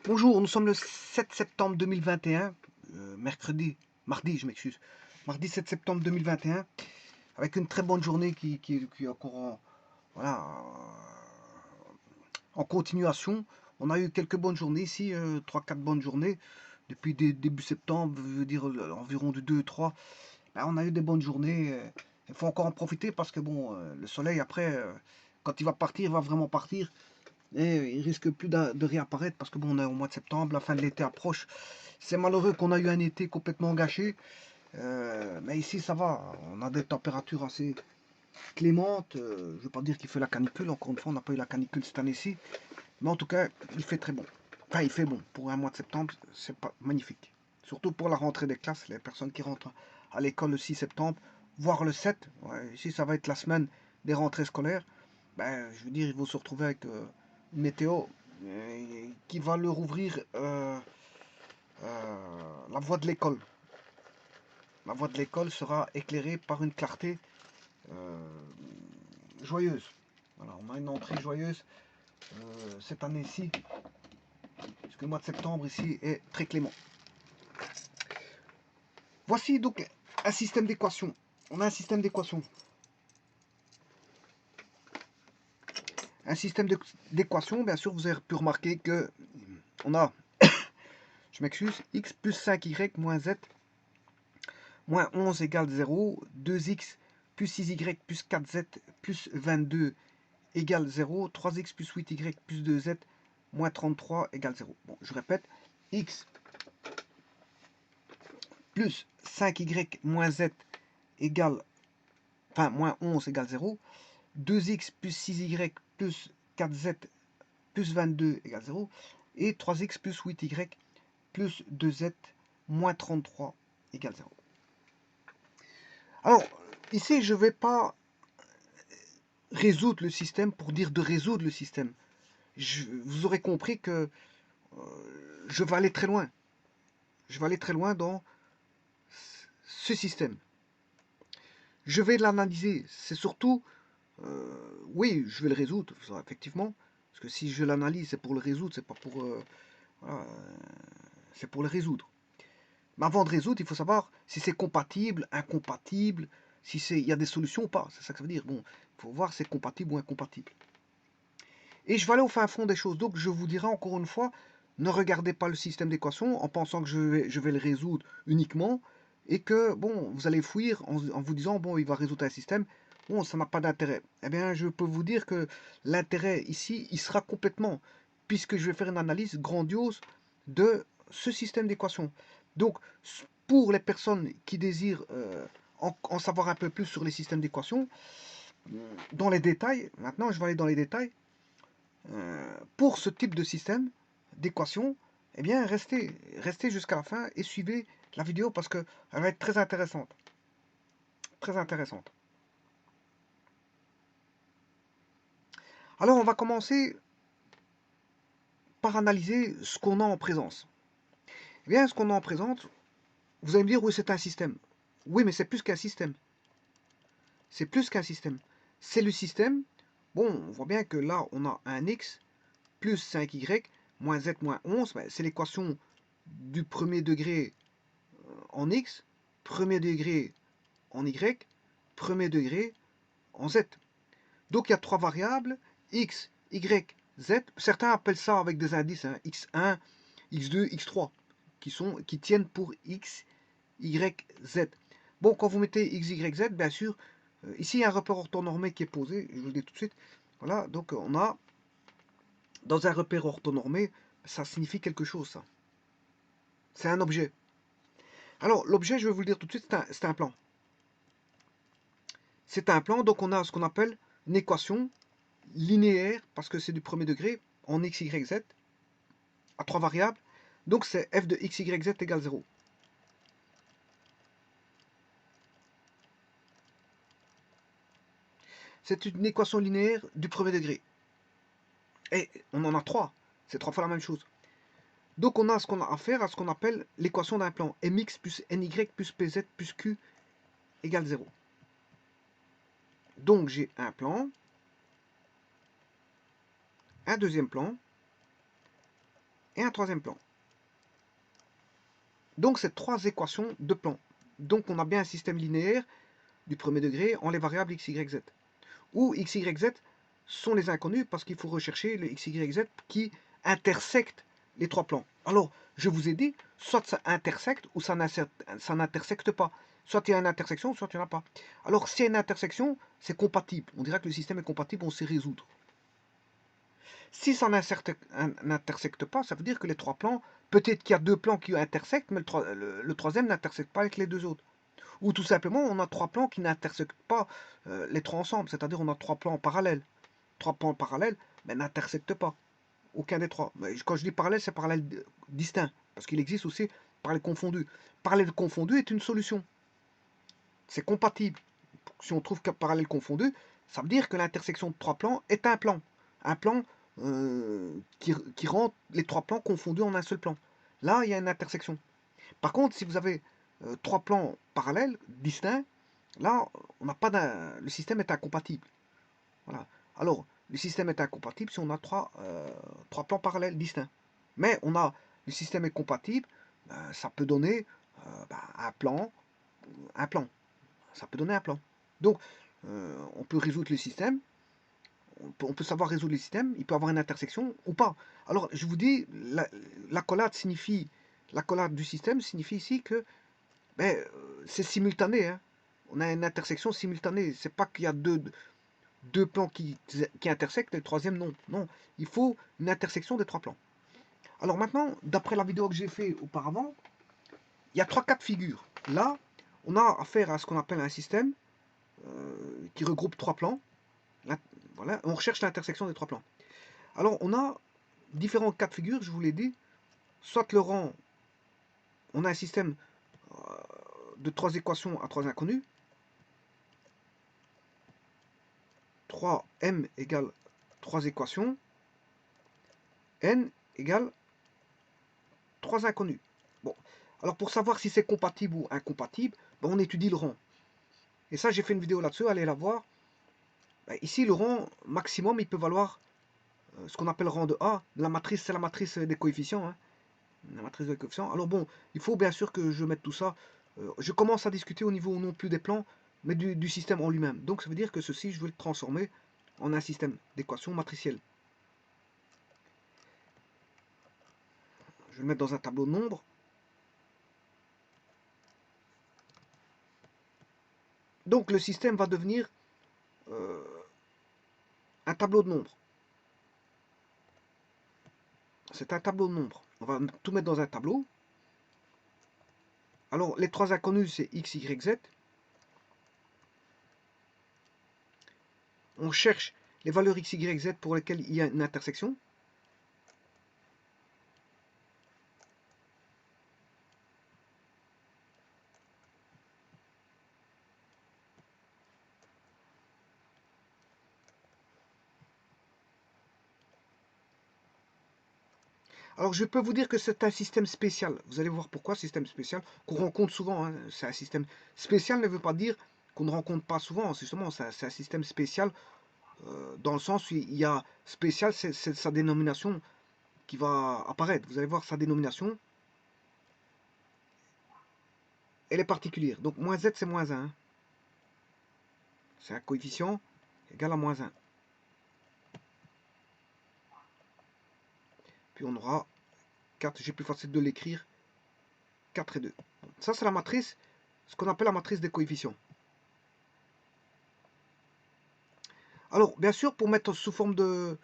Bonjour, nous sommes le 7 septembre 2021, mardi, je m'excuse, mardi 7 septembre 2021, avec une très bonne journée qui est encore voilà, en continuation. On a eu quelques bonnes journées ici, 3-4 bonnes journées, depuis début septembre, je veux dire environ de 2-3. Ben, on a eu des bonnes journées, il faut encore en profiter parce que bon, le soleil après, quand il va partir, il va vraiment partir. Et il risque plus de réapparaître parce que bon, on est au mois de septembre, la fin de l'été approche. C'est malheureux qu'on a eu un été complètement gâché. Mais ici, ça va. On a des températures assez clémentes. Je ne veux pas dire qu'il fait la canicule. Encore une fois, on n'a pas eu la canicule cette année-ci. Mais en tout cas, il fait très bon. Enfin, il fait bon. Pour un mois de septembre, c'est pas magnifique. Surtout pour la rentrée des classes, les personnes qui rentrent à l'école le 6 septembre, voire le 7. Ouais, ici, ça va être la semaine des rentrées scolaires. Ben, je veux dire, ils vont se retrouver avec une météo qui va leur ouvrir la voie de l'école. La voie de l'école sera éclairée par une clarté euh, joyeuse. Voilà, on a une entrée joyeuse cette année-ci, puisque le mois de septembre ici est très clément. Voici donc un système d'équations. On a un système d'équations. Un système d'équations, bien sûr, vous avez pu remarquer que on a, je m'excuse, x plus 5y moins z moins 11 égale 0, 2x plus 6y plus 4z plus 22 égale 0, 3x plus 8y plus 2z moins 33 égale 0. Bon, je répète, x plus 5y moins z égale, enfin, moins 11 égale 0, 2x plus 6y plus 4z plus 22 égale 0, et 3x plus 8y plus 2z moins 33 égale 0. Alors, ici, je ne vais pas résoudre le système pour dire de résoudre le système. Vous aurez compris que je vais aller très loin. Je vais aller très loin dans ce système. Je vais l'analyser. C'est surtout, oui, je vais le résoudre, effectivement. Parce que si je l'analyse, c'est pour le résoudre, c'est pas pour, voilà, c'est pour le résoudre. Mais avant de résoudre, il faut savoir si c'est compatible, incompatible, si il y a des solutions ou pas. C'est ça que ça veut dire. Bon, il faut voir si c'est compatible ou incompatible. Et je vais aller au fin fond des choses. Donc je vous dirai encore une fois, ne regardez pas le système d'équation en pensant que je vais le résoudre uniquement et que bon, vous allez fuir en vous disant bon, il va résoudre un système. Bon, ça n'a pas d'intérêt. Eh bien, je peux vous dire que l'intérêt ici, il sera complètement, puisque je vais faire une analyse grandiose de ce système d'équation. Donc, pour les personnes qui désirent en savoir un peu plus sur les systèmes d'équation, dans les détails, maintenant je vais aller dans les détails, pour ce type de système d'équation, eh bien, restez jusqu'à la fin et suivez la vidéo parce qu'elle va être très intéressante. Très intéressante. Alors, on va commencer par analyser ce qu'on a en présence. Eh bien, ce qu'on a en présence, vous allez me dire, oui, c'est un système. Oui, mais c'est plus qu'un système. C'est plus qu'un système. C'est le système. Bon, on voit bien que là, on a un x plus 5y moins z moins 11. Ben, c'est l'équation du premier degré en x, premier degré en y, premier degré en z. Donc il y a trois variables, x, y, z. Certains appellent ça avec des indices, hein, x1, x2, x3, qui tiennent pour x, y, z. Bon, quand vous mettez x, y, z, bien sûr, ici il y a un repère orthonormé qui est posé, je vous le dis tout de suite. Voilà, donc on a, dans un repère orthonormé, ça signifie quelque chose, ça. C'est un objet. Alors, l'objet, je vais vous le dire tout de suite, c'est un plan. C'est un plan, donc on a ce qu'on appelle une équation linéaire, parce que c'est du premier degré, en x, y, z, à trois variables. Donc c'est f de x, y, z égale 0. C'est une équation linéaire du premier degré. Et on en a trois. C'est trois fois la même chose. Donc on a ce qu'on a à faire à ce qu'on appelle l'équation d'un plan. mx plus ny plus pz plus q égale 0. Donc j'ai un plan, un deuxième plan et un troisième plan. Donc, c'est trois équations de plan. Donc, on a bien un système linéaire du premier degré en les variables x, y, z. Où x, y, z sont les inconnus parce qu'il faut rechercher le x, y, z qui intersectent les trois plans. Alors, je vous ai dit, soit ça intersecte ou ça n'intersecte pas. Soit il y a une intersection, soit il n'y en a pas. Alors, s'il y a une intersection, c'est compatible. On dirait que le système est compatible, on sait résoudre. Si ça n'intersecte pas, ça veut dire que les trois plans, peut-être qu'il y a deux plans qui intersectent, mais le troisième n'intersecte pas avec les deux autres. Ou tout simplement, on a trois plans qui n'intersectent pas les trois ensemble. C'est-à-dire, on a trois plans parallèles. Trois plans parallèles, mais n'intersectent pas. Aucun des trois. Mais quand je dis parallèle, c'est parallèle distinct. Parce qu'il existe aussi parallèle confondu. Parallèle confondu est une solution. C'est compatible. Si on trouve qu'un parallèle confondu, ça veut dire que l'intersection de trois plans est un plan. Un plan qui rend les trois plans confondus en un seul plan. Là, il y a une intersection. Par contre, si vous avez trois plans parallèles, distincts, là, on n'a pas le système est incompatible. Voilà. Alors, le système est incompatible si on a trois plans parallèles distincts. Mais le système est compatible, ça peut donner un plan. Ça peut donner un plan. Donc, on peut résoudre le système. On peut savoir résoudre le système. Il peut avoir une intersection ou pas. Alors, je vous dis, l'accolade du système signifie ici que c'est simultané. Hein. On a une intersection simultanée. C'est pas qu'il y a deux plans qui intersectent et le troisième non. Non, il faut une intersection des trois plans. Alors maintenant, d'après la vidéo que j'ai fait auparavant, il y a trois cas de figure. Là, on a affaire à ce qu'on appelle un système qui regroupe trois plans. Là, voilà, on recherche l'intersection des trois plans. Alors, on a différents cas de figure, je vous l'ai dit. Soit le rang, on a un système de trois équations à trois inconnus. 3m égale 3 équations. N égale 3 inconnus. Bon, alors pour savoir si c'est compatible ou incompatible, on étudie le rang. Et ça, j'ai fait une vidéo là-dessus, allez la voir. Ici, le rang maximum, il peut valoir ce qu'on appelle le rang de A. La matrice, c'est la matrice des coefficients. Hein. La matrice des coefficients. Alors bon, il faut bien sûr que je mette tout ça. Je commence à discuter au niveau non plus des plans, mais du système en lui-même. Donc ça veut dire que ceci, je vais le transformer en un système d'équations matricielles. Je vais le mettre dans un tableau de nombres. Donc le système va devenir un tableau de nombres. C'est un tableau de nombres. On va tout mettre dans un tableau. Alors les trois inconnus, c'est x, y, z. On cherche les valeurs x, y, z pour lesquelles il y a une intersection. Alors je peux vous dire que c'est un système spécial. Vous allez voir pourquoi système spécial, qu'on rencontre souvent. Hein. C'est un système spécial ne veut pas dire qu'on ne rencontre pas souvent. Justement, c'est un système spécial dans le sens où il y a spécial, c'est sa dénomination qui va apparaître. Vous allez voir sa dénomination. Elle est particulière. Donc moins z, c'est moins 1. C'est un coefficient égal à moins 1. Puis on aura 4, j'ai plus facile de l'écrire, 4 et 2. Ça, c'est la matrice, ce qu'on appelle la matrice des coefficients. Alors, bien sûr, pour mettre sous forme de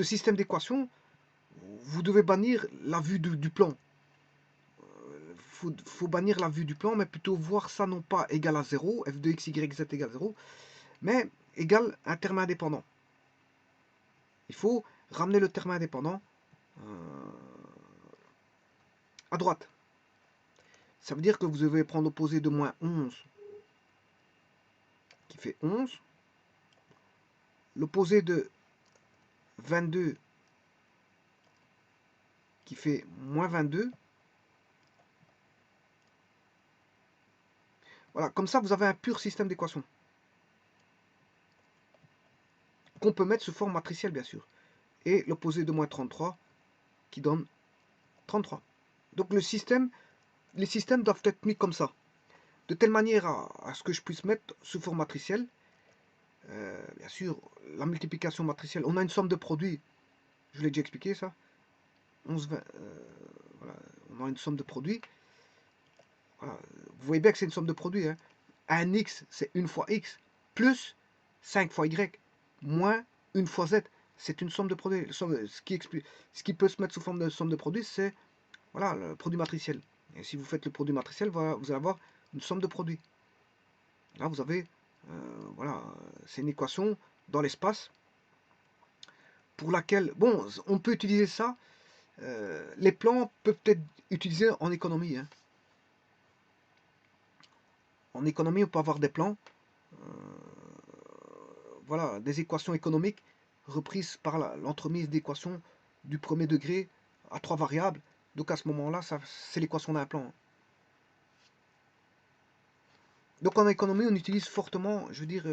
système d'équation, vous devez bannir la vue du plan. Faut bannir la vue du plan, mais plutôt voir ça non pas égal à 0, f de x, y, z égale 0, mais égal à un terme indépendant. Il faut ramener le terme indépendant à droite. Ça veut dire que vous devez prendre l'opposé de moins 11, qui fait 11, l'opposé de 22, qui fait moins 22. Voilà, comme ça, vous avez un pur système d'équations. Qu'on peut mettre sous forme matricielle, bien sûr. et l'opposé de moins 33 qui donne 33. Donc les systèmes doivent être mis comme ça, de telle manière à ce que je puisse mettre sous forme matricielle. Bien sûr, la multiplication matricielle, on a une somme de produits, je l'ai déjà expliqué ça, 11, 20, voilà, on a une somme de produits. Voilà. Vous voyez bien que c'est une somme de produits. Hein. Un x, c'est 1 fois x, plus 5 fois y, moins 1 fois z. C'est une somme de produits. Ce qui peut se mettre sous forme de somme de produits, c'est voilà, le produit matriciel. Et si vous faites le produit matriciel, voilà, vous allez avoir une somme de produits. Là, vous avez, voilà, c'est une équation dans l'espace pour laquelle, bon, on peut utiliser ça. Les plans peuvent être utilisés en économie. Hein. En économie, on peut avoir des plans, voilà, des équations économiques reprises par l'entremise d'équations du premier degré à 3 variables. Donc à ce moment-là, c'est l'équation d'un plan. Donc en économie, on utilise fortement, je veux dire,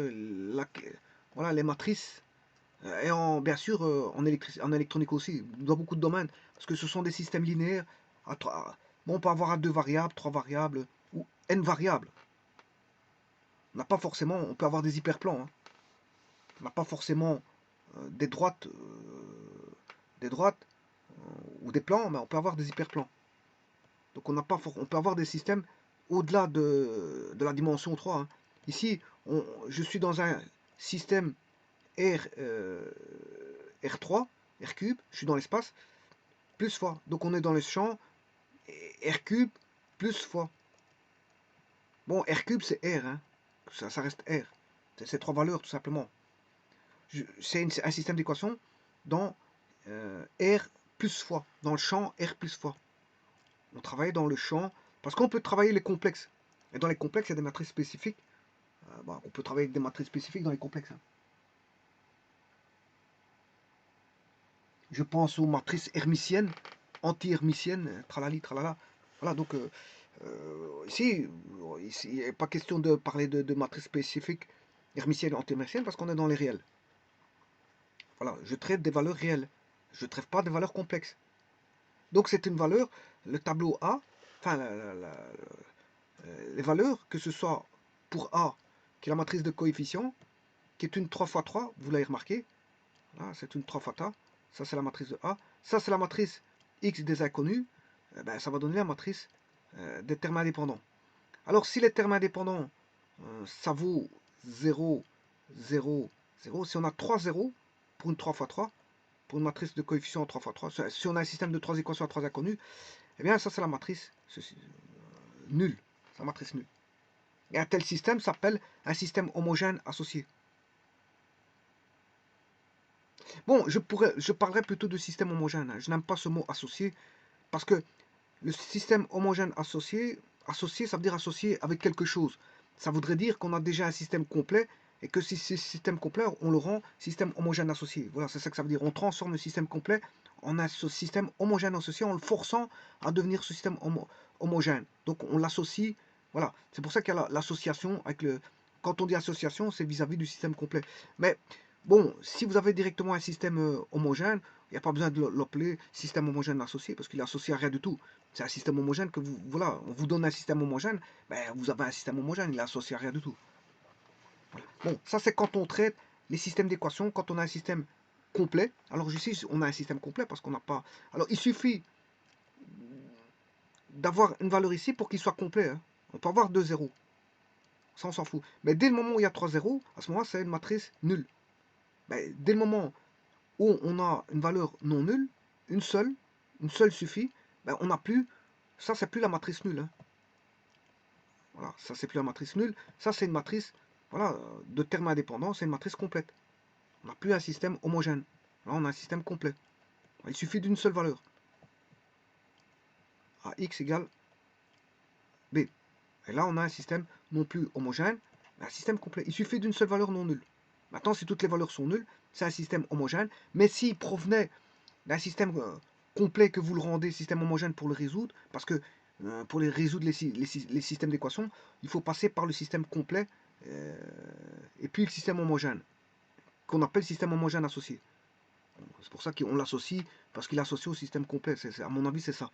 voilà, les matrices. Et bien sûr, en électronique aussi, dans beaucoup de domaines, parce que ce sont des systèmes linéaires. Bon, on peut avoir à 2 variables, 3 variables, ou n variables. On n'a pas forcément, on peut avoir des hyperplans. Hein. On n'a pas forcément des droites, ou des plans, mais on peut avoir des hyperplans. Donc on peut avoir des systèmes au-delà de la dimension 3. Hein. Ici, je suis dans un système R3, R cube, je suis dans l'espace, plus fois. Donc on est dans le champ R cube plus fois. Bon, R cube c'est R, hein. Ça reste R. C'est ces 3 valeurs tout simplement. C'est un système d'équation dans R plus fois, dans le champ R plus fois. On travaille dans le champ, parce qu'on peut travailler les complexes. Et dans les complexes, il y a des matrices spécifiques. On peut travailler avec des matrices spécifiques dans les complexes. Hein. Je pense aux matrices hermitiennes, anti-hermitiennes, tralali, tralala. Voilà, donc ici, il n'est pas question de parler de matrices spécifiques hermitiennes, anti-hermitiennes, parce qu'on est dans les réels. Voilà, je traite des valeurs réelles. Je ne traite pas des valeurs complexes. Donc c'est une valeur, le tableau A, enfin les valeurs, que ce soit pour A, qui est la matrice de coefficients, qui est une 3 fois 3, vous l'avez remarqué, là c'est une 3 fois 3, ça c'est la matrice de A, ça c'est la matrice X des inconnus, ben, ça va donner la matrice des termes indépendants. Alors si les termes indépendants, ça vaut 0, 0, 0, si on a 3 zéros pour une 3 fois 3, pour une matrice de coefficients 3 fois 3, si on a un système de 3 équations à 3 inconnus, eh bien ça c'est la matrice nulle, c'est la matrice nulle. Et un tel système s'appelle un système homogène associé. Bon, je parlerai plutôt de système homogène. Hein. Je n'aime pas ce mot associé, parce que le système homogène associé, ça veut dire associé avec quelque chose. Ça voudrait dire qu'on a déjà un système complet, et que si c'est système complet, on le rend système homogène associé. Voilà, c'est ça que ça veut dire. On transforme le système complet en un système homogène associé, en le forçant à devenir ce système homogène. Donc on l'associe, voilà. C'est pour ça qu'il y a l'association avec le... Quand on dit association, c'est vis-à-vis du système complet. Mais bon, si vous avez directement un système homogène, il n'y a pas besoin de l'appeler système homogène associé, parce qu'il est associé à rien du tout. C'est un système homogène que vous... Voilà, on vous donne un système homogène, ben, vous avez un système homogène, il est associé à rien du tout. Bon, ça c'est quand on traite les systèmes d'équations, quand on a un système complet. Alors ici, on a un système complet parce qu'on n'a pas... Alors il suffit d'avoir une valeur ici pour qu'il soit complet. Hein. On peut avoir 2 zéros. Ça, on s'en fout. Mais dès le moment où il y a 3 zéros, à ce moment-là, c'est une matrice nulle. Ben, dès le moment où on a une valeur non nulle, une seule suffit, ben, on n'a plus... Ça, c'est plus la matrice nulle. Hein. Voilà, ça, c'est plus la matrice nulle. Ça, c'est une matrice, voilà, de termes indépendants, c'est une matrice complète. On n'a plus un système homogène. Là, on a un système complet. Il suffit d'une seule valeur. A x égale b. Et là, on a un système non plus homogène, mais un système complet. Il suffit d'une seule valeur non nulle. Maintenant, si toutes les valeurs sont nulles, c'est un système homogène. Mais s'il provenait d'un système complet que vous le rendez système homogène pour le résoudre, parce que pour les résoudre les systèmes d'équations, il faut passer par le système complet et puis le système homogène, qu'on appelle système homogène associé. C'est pour ça qu'on l'associe, parce qu'il est associé au système complet. À mon avis, c'est ça.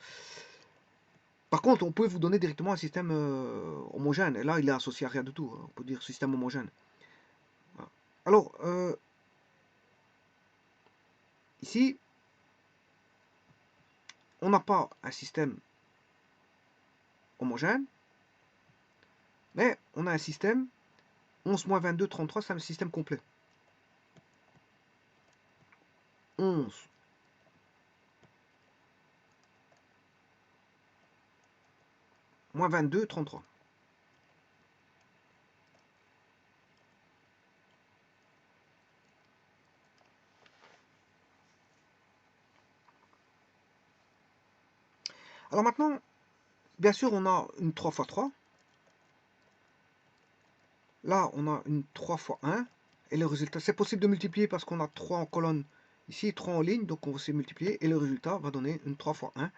Par contre, on peut vous donner directement un système homogène. Et là, il est associé à rien du tout. On peut dire système homogène. Voilà. Alors, ici, on n'a pas un système homogène, mais on a un système 11 moins 22, 33, c'est un système complet. 11 moins 22, 33. Alors maintenant, bien sûr, on a une 3 fois 3. Là, on a une 3 fois 1. Et le résultat, c'est possible de multiplier parce qu'on a 3 en colonne ici, 3 en ligne. Donc on va essayer de multiplier. Et le résultat va donner une 3 fois 1.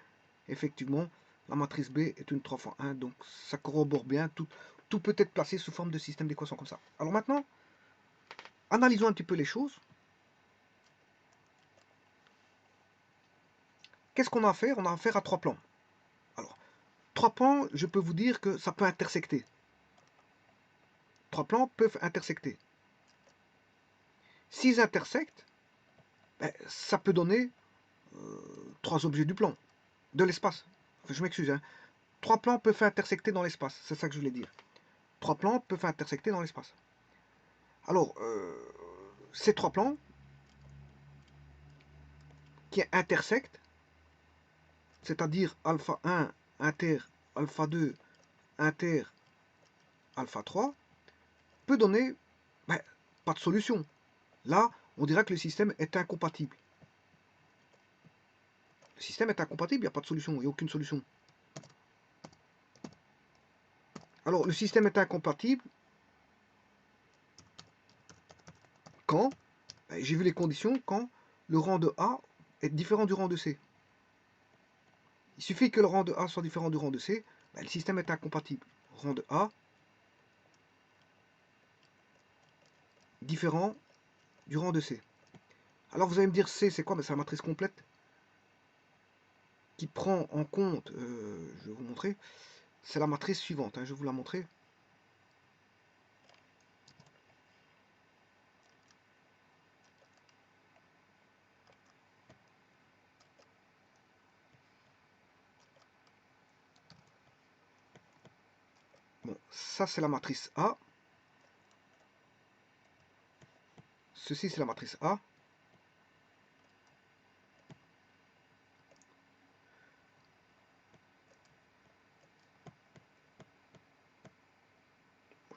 Effectivement, la matrice B est une 3 fois 1. Donc ça corrobore bien. Tout peut être placé sous forme de système d'équation comme ça. Alors maintenant, analysons un petit peu les choses. Qu'est-ce qu'on a à faire? On a affaire à 3 plans. Alors, 3 plans, je peux vous dire que ça peut intersecter. 3 plans peuvent intersecter. S'ils intersectent, ben, ça peut donner 3 objets du plan, de l'espace. Enfin, je m'excuse, hein. 3 plans peuvent intersecter dans l'espace, c'est ça que je voulais dire. 3 plans peuvent intersecter dans l'espace. Alors, ces 3 plans qui intersectent, c'est-à-dire alpha 1 inter alpha 2 inter alpha 3, peut donner ben, pas de solution. Là, on dirait que le système est incompatible. Le système est incompatible, il n'y a pas de solution, il n'y a aucune solution. Alors, le système est incompatible quand, ben, j'ai vu les conditions, quand le rang de A est différent du rang de C. Il suffit que le rang de A soit différent du rang de C, ben, le système est incompatible. Rang de A différent du rang de C. Alors vous allez me dire C c'est quoi? Ben, c'est la matrice complète qui prend en compte, je vais vous montrer, c'est la matrice suivante, hein, je vais vous la montrer. Bon, ça c'est la matrice A. Ceci c'est la matrice A.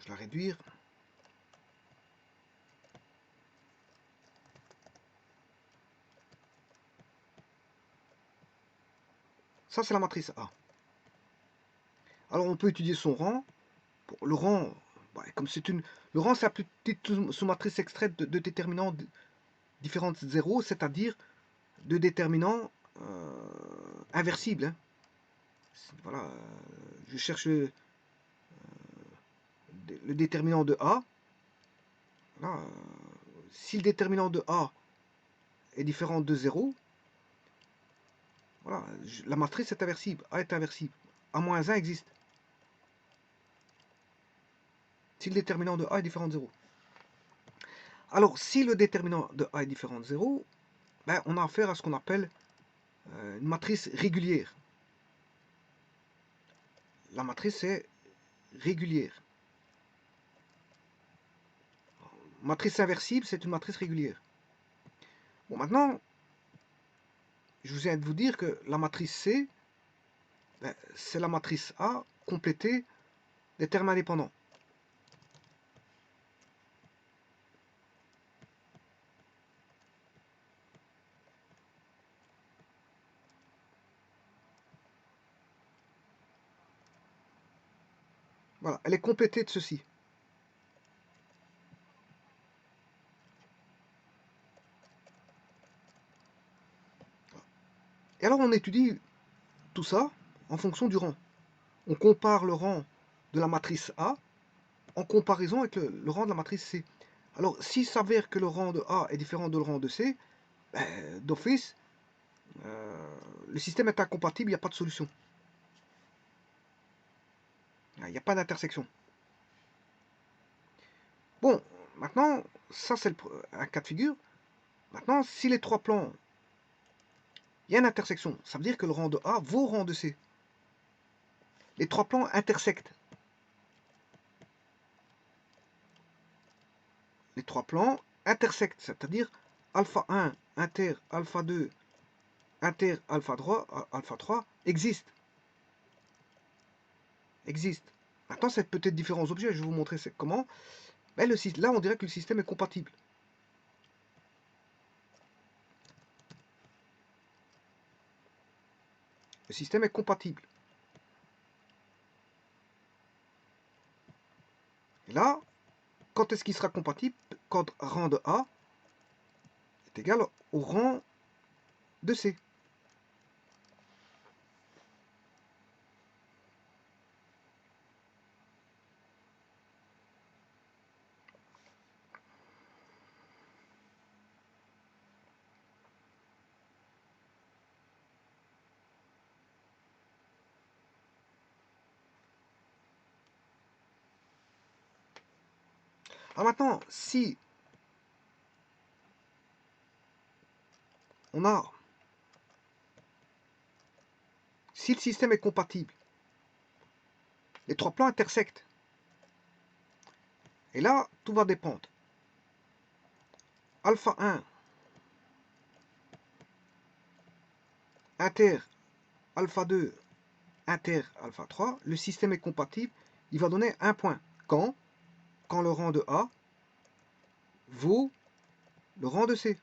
Je vais la réduire. Ça c'est la matrice A. Alors on peut étudier son rang. Bon, le rang, bah, comme c'est une, le rang c'est la petite sous-matrice extraite de déterminants différents de 0, c'est-à-dire de déterminants inversibles. Hein. Voilà, je cherche le déterminant de A. Voilà, si le déterminant de A est différent de 0, voilà, la matrice est inversible. A est inversible. A-1 existe. Si le déterminant de A est différent de 0. Alors, si le déterminant de A est différent de 0, ben, on a affaire à ce qu'on appelle une matrice régulière. La matrice est régulière. Matrice inversible, c'est une matrice régulière. Bon, maintenant, je viens de vous dire que la matrice C, ben, c'est la matrice A complétée des termes indépendants. Voilà, elle est complétée de ceci. Et alors on étudie tout ça en fonction du rang. On compare le rang de la matrice A en comparaison avec le rang de la matrice C. Alors, s'il s'avère que le rang de A est différent de le rang de C, d'office, le système est incompatible, il n'y a pas de solution. Il n'y a pas d'intersection. Bon, maintenant, ça c'est un cas de figure. Maintenant, si les trois plans, il y a une intersection, ça veut dire que le rang de A vaut rang de C. Les trois plans intersectent. Les trois plans intersectent, c'est-à-dire alpha 1 inter alpha 2 inter alpha 3 existe. Maintenant, c'est peut-être différents objets, je vais vous montrer comment. Mais là, on dirait que le système est compatible. Le système est compatible. Et là, quand est-ce qu'il sera compatible? Quand rang de A est égal au rang de C. Alors maintenant, si si le système est compatible, les trois plans intersectent. Et là, tout va dépendre. Alpha 1 inter alpha 2 inter alpha 3, le système est compatible, il va donner un point. Quand le rang de A vaut le rang de C.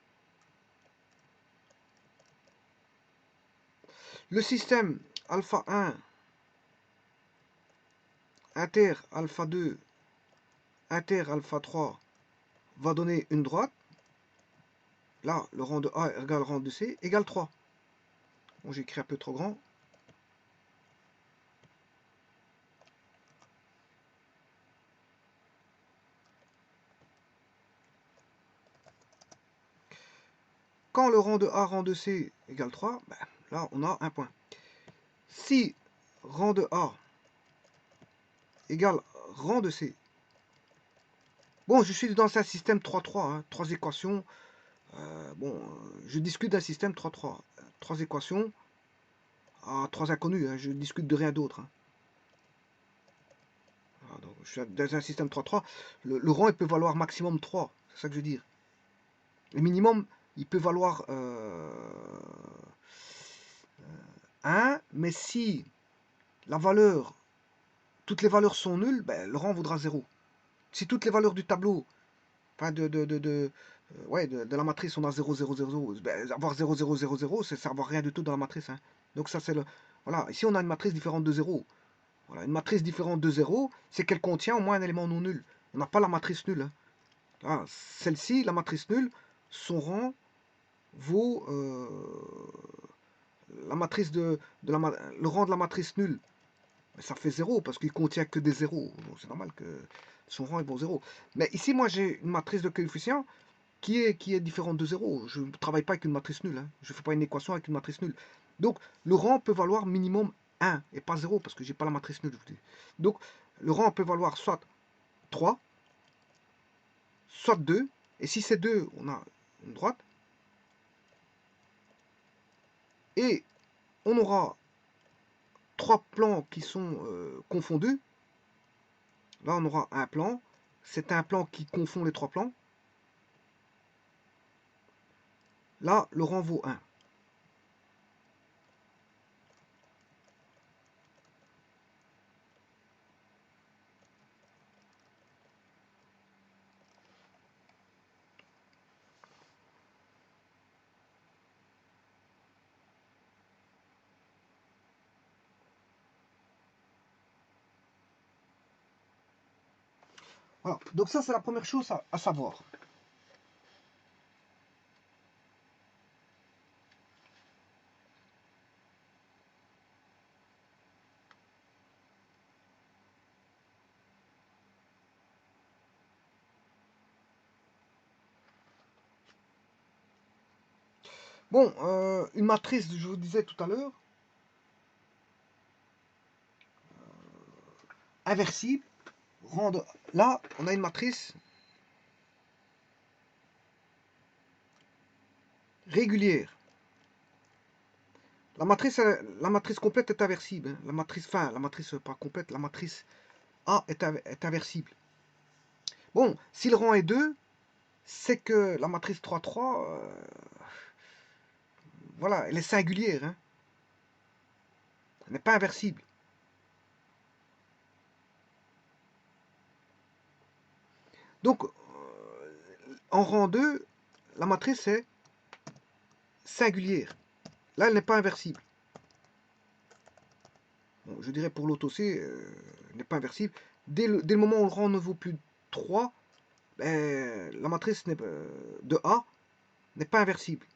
Le système alpha 1 inter alpha 2 inter alpha 3 va donner une droite. Là, le rang de A égale le rang de C égale 3. Bon, j'ai écrit un peu trop grand. Quand le rang de A, rang de C égale 3, ben, là, on a un point. Si rang de A égale rang de C, bon, je suis dans un système 3-3, hein, 3 équations. Bon, je discute d'un système 3-3. 3 équations à 3 inconnus, hein, je discute de rien d'autre. Hein. Voilà, donc, je suis dans un système 3-3. Le rang, il peut valoir maximum 3, c'est ça que je veux dire. Le minimum, il peut valoir 1, mais si la valeur, toutes les valeurs sont nulles, ben, le rang vaudra 0. Si toutes les valeurs du tableau, enfin de la matrice, on a 0, 0, 0, 0, ben, avoir 0, 0, 0, 0, c'est savoir rien du tout dans la matrice. Hein. Donc ça c'est le... Voilà, ici on a une matrice différente de 0. Voilà, une matrice différente de 0, c'est qu'elle contient au moins un élément non nul. On n'a pas la matrice nulle. Hein. Voilà, celle-ci, la matrice nulle, son rang vaut la matrice le rang de la matrice nulle. Mais ça fait 0 parce qu'il contient que des zéros. C'est normal que son rang est bon 0. Mais ici, moi, j'ai une matrice de coefficients qui est différente de 0. Je ne travaille pas avec une matrice nulle. Hein. Je ne fais pas une équation avec une matrice nulle. Donc, le rang peut valoir minimum 1 et pas 0 parce que j'ai pas la matrice nulle. Donc, le rang peut valoir soit 3, soit 2. Et si c'est 2, on a une droite. Et on aura 3 plans qui sont confondus. Là, on aura un plan. C'est un plan qui confond les 3 plans. Là, le rang vaut 1. Voilà. Donc ça, c'est la première chose à savoir. Bon, une matrice, je vous disais tout à l'heure, inversible. Là, on a une matrice régulière. La matrice complète est inversible. Hein. La matrice pas complète, la matrice A est inversible. Bon, si le rang est 2, c'est que la matrice 3,3, voilà, elle est singulière. Hein. Elle n'est pas inversible. Donc, en rang 2, la matrice est singulière. Là, elle n'est pas inversible. Bon, je dirais pour l'auto C, elle n'est pas inversible. Dès le moment où le rang ne vaut plus 3, ben, la matrice de A n'est pas inversible.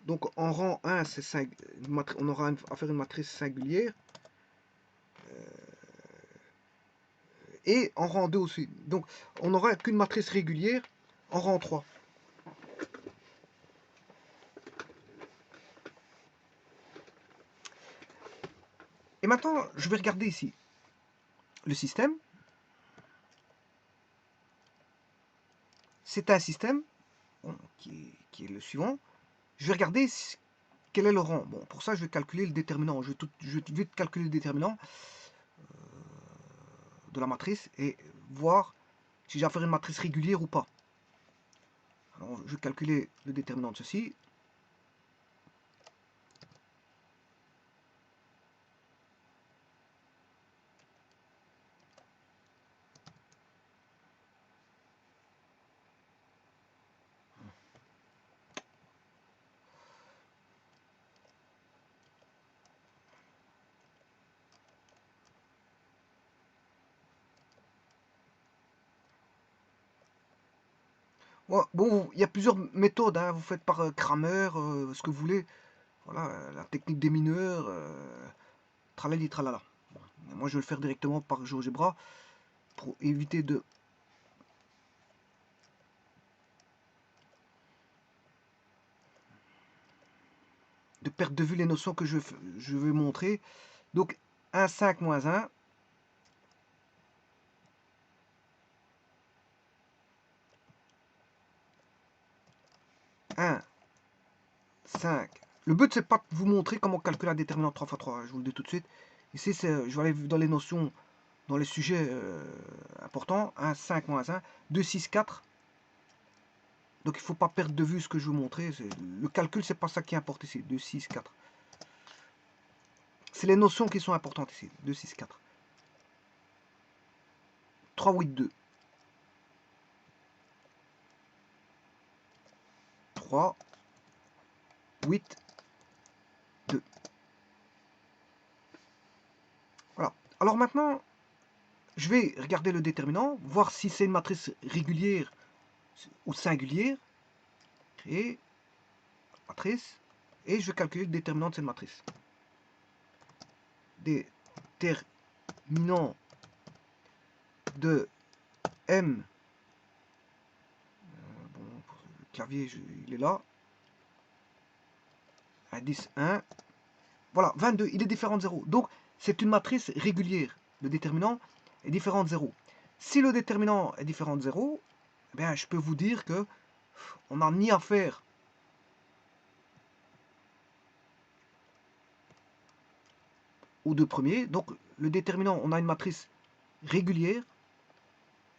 Donc en rang 1, on aura à faire une matrice singulière. Et en rang 2 aussi. Donc on n'aura qu'une matrice régulière en rang 3. Et maintenant, je vais regarder ici le système. C'est un système qui est le suivant. Je vais regarder quel est le rang. Bon, pour ça, je vais calculer le déterminant. Je vais vite calculer le déterminant de la matrice et voir si j'ai à faire une matrice régulière ou pas. Alors, je vais calculer le déterminant de ceci. Ouais, bon, il y a plusieurs méthodes, hein. Vous faites par Kramer, ce que vous voulez. Voilà, la technique des mineurs, tralali tralala. Bon, moi, je vais le faire directement par GeoGebra pour éviter de perdre de vue les notions que je vais montrer. Donc, 1, 5, moins 1. Un, 5. Le but, c'est pas de vous montrer comment calculer un déterminant 3 x 3. Je vous le dis tout de suite. Ici, je vais aller dans les notions, dans les sujets importants. 1, 5, moins 1. 2, 6, 4. Donc il ne faut pas perdre de vue ce que je vais vous montrer. Le calcul, c'est pas ça qui importe ici. 2, 6, 4. C'est les notions qui sont importantes ici. 2, 6, 4. 3, 8, 2. 3, 8, 2. Voilà. Alors maintenant, je vais regarder le déterminant, voir si c'est une matrice régulière ou singulière. Créer matrice. Et je vais calculer le déterminant de cette matrice. Déterminant de M. Bon, le clavier, il est là. Indice 1. Voilà, 22, il est différent de 0. Donc, c'est une matrice régulière. Le déterminant est différent de 0. Si le déterminant est différent de 0, eh bien, je peux vous dire que on n'a ni à faire aux deux premiers. Donc, le déterminant, on a une matrice régulière.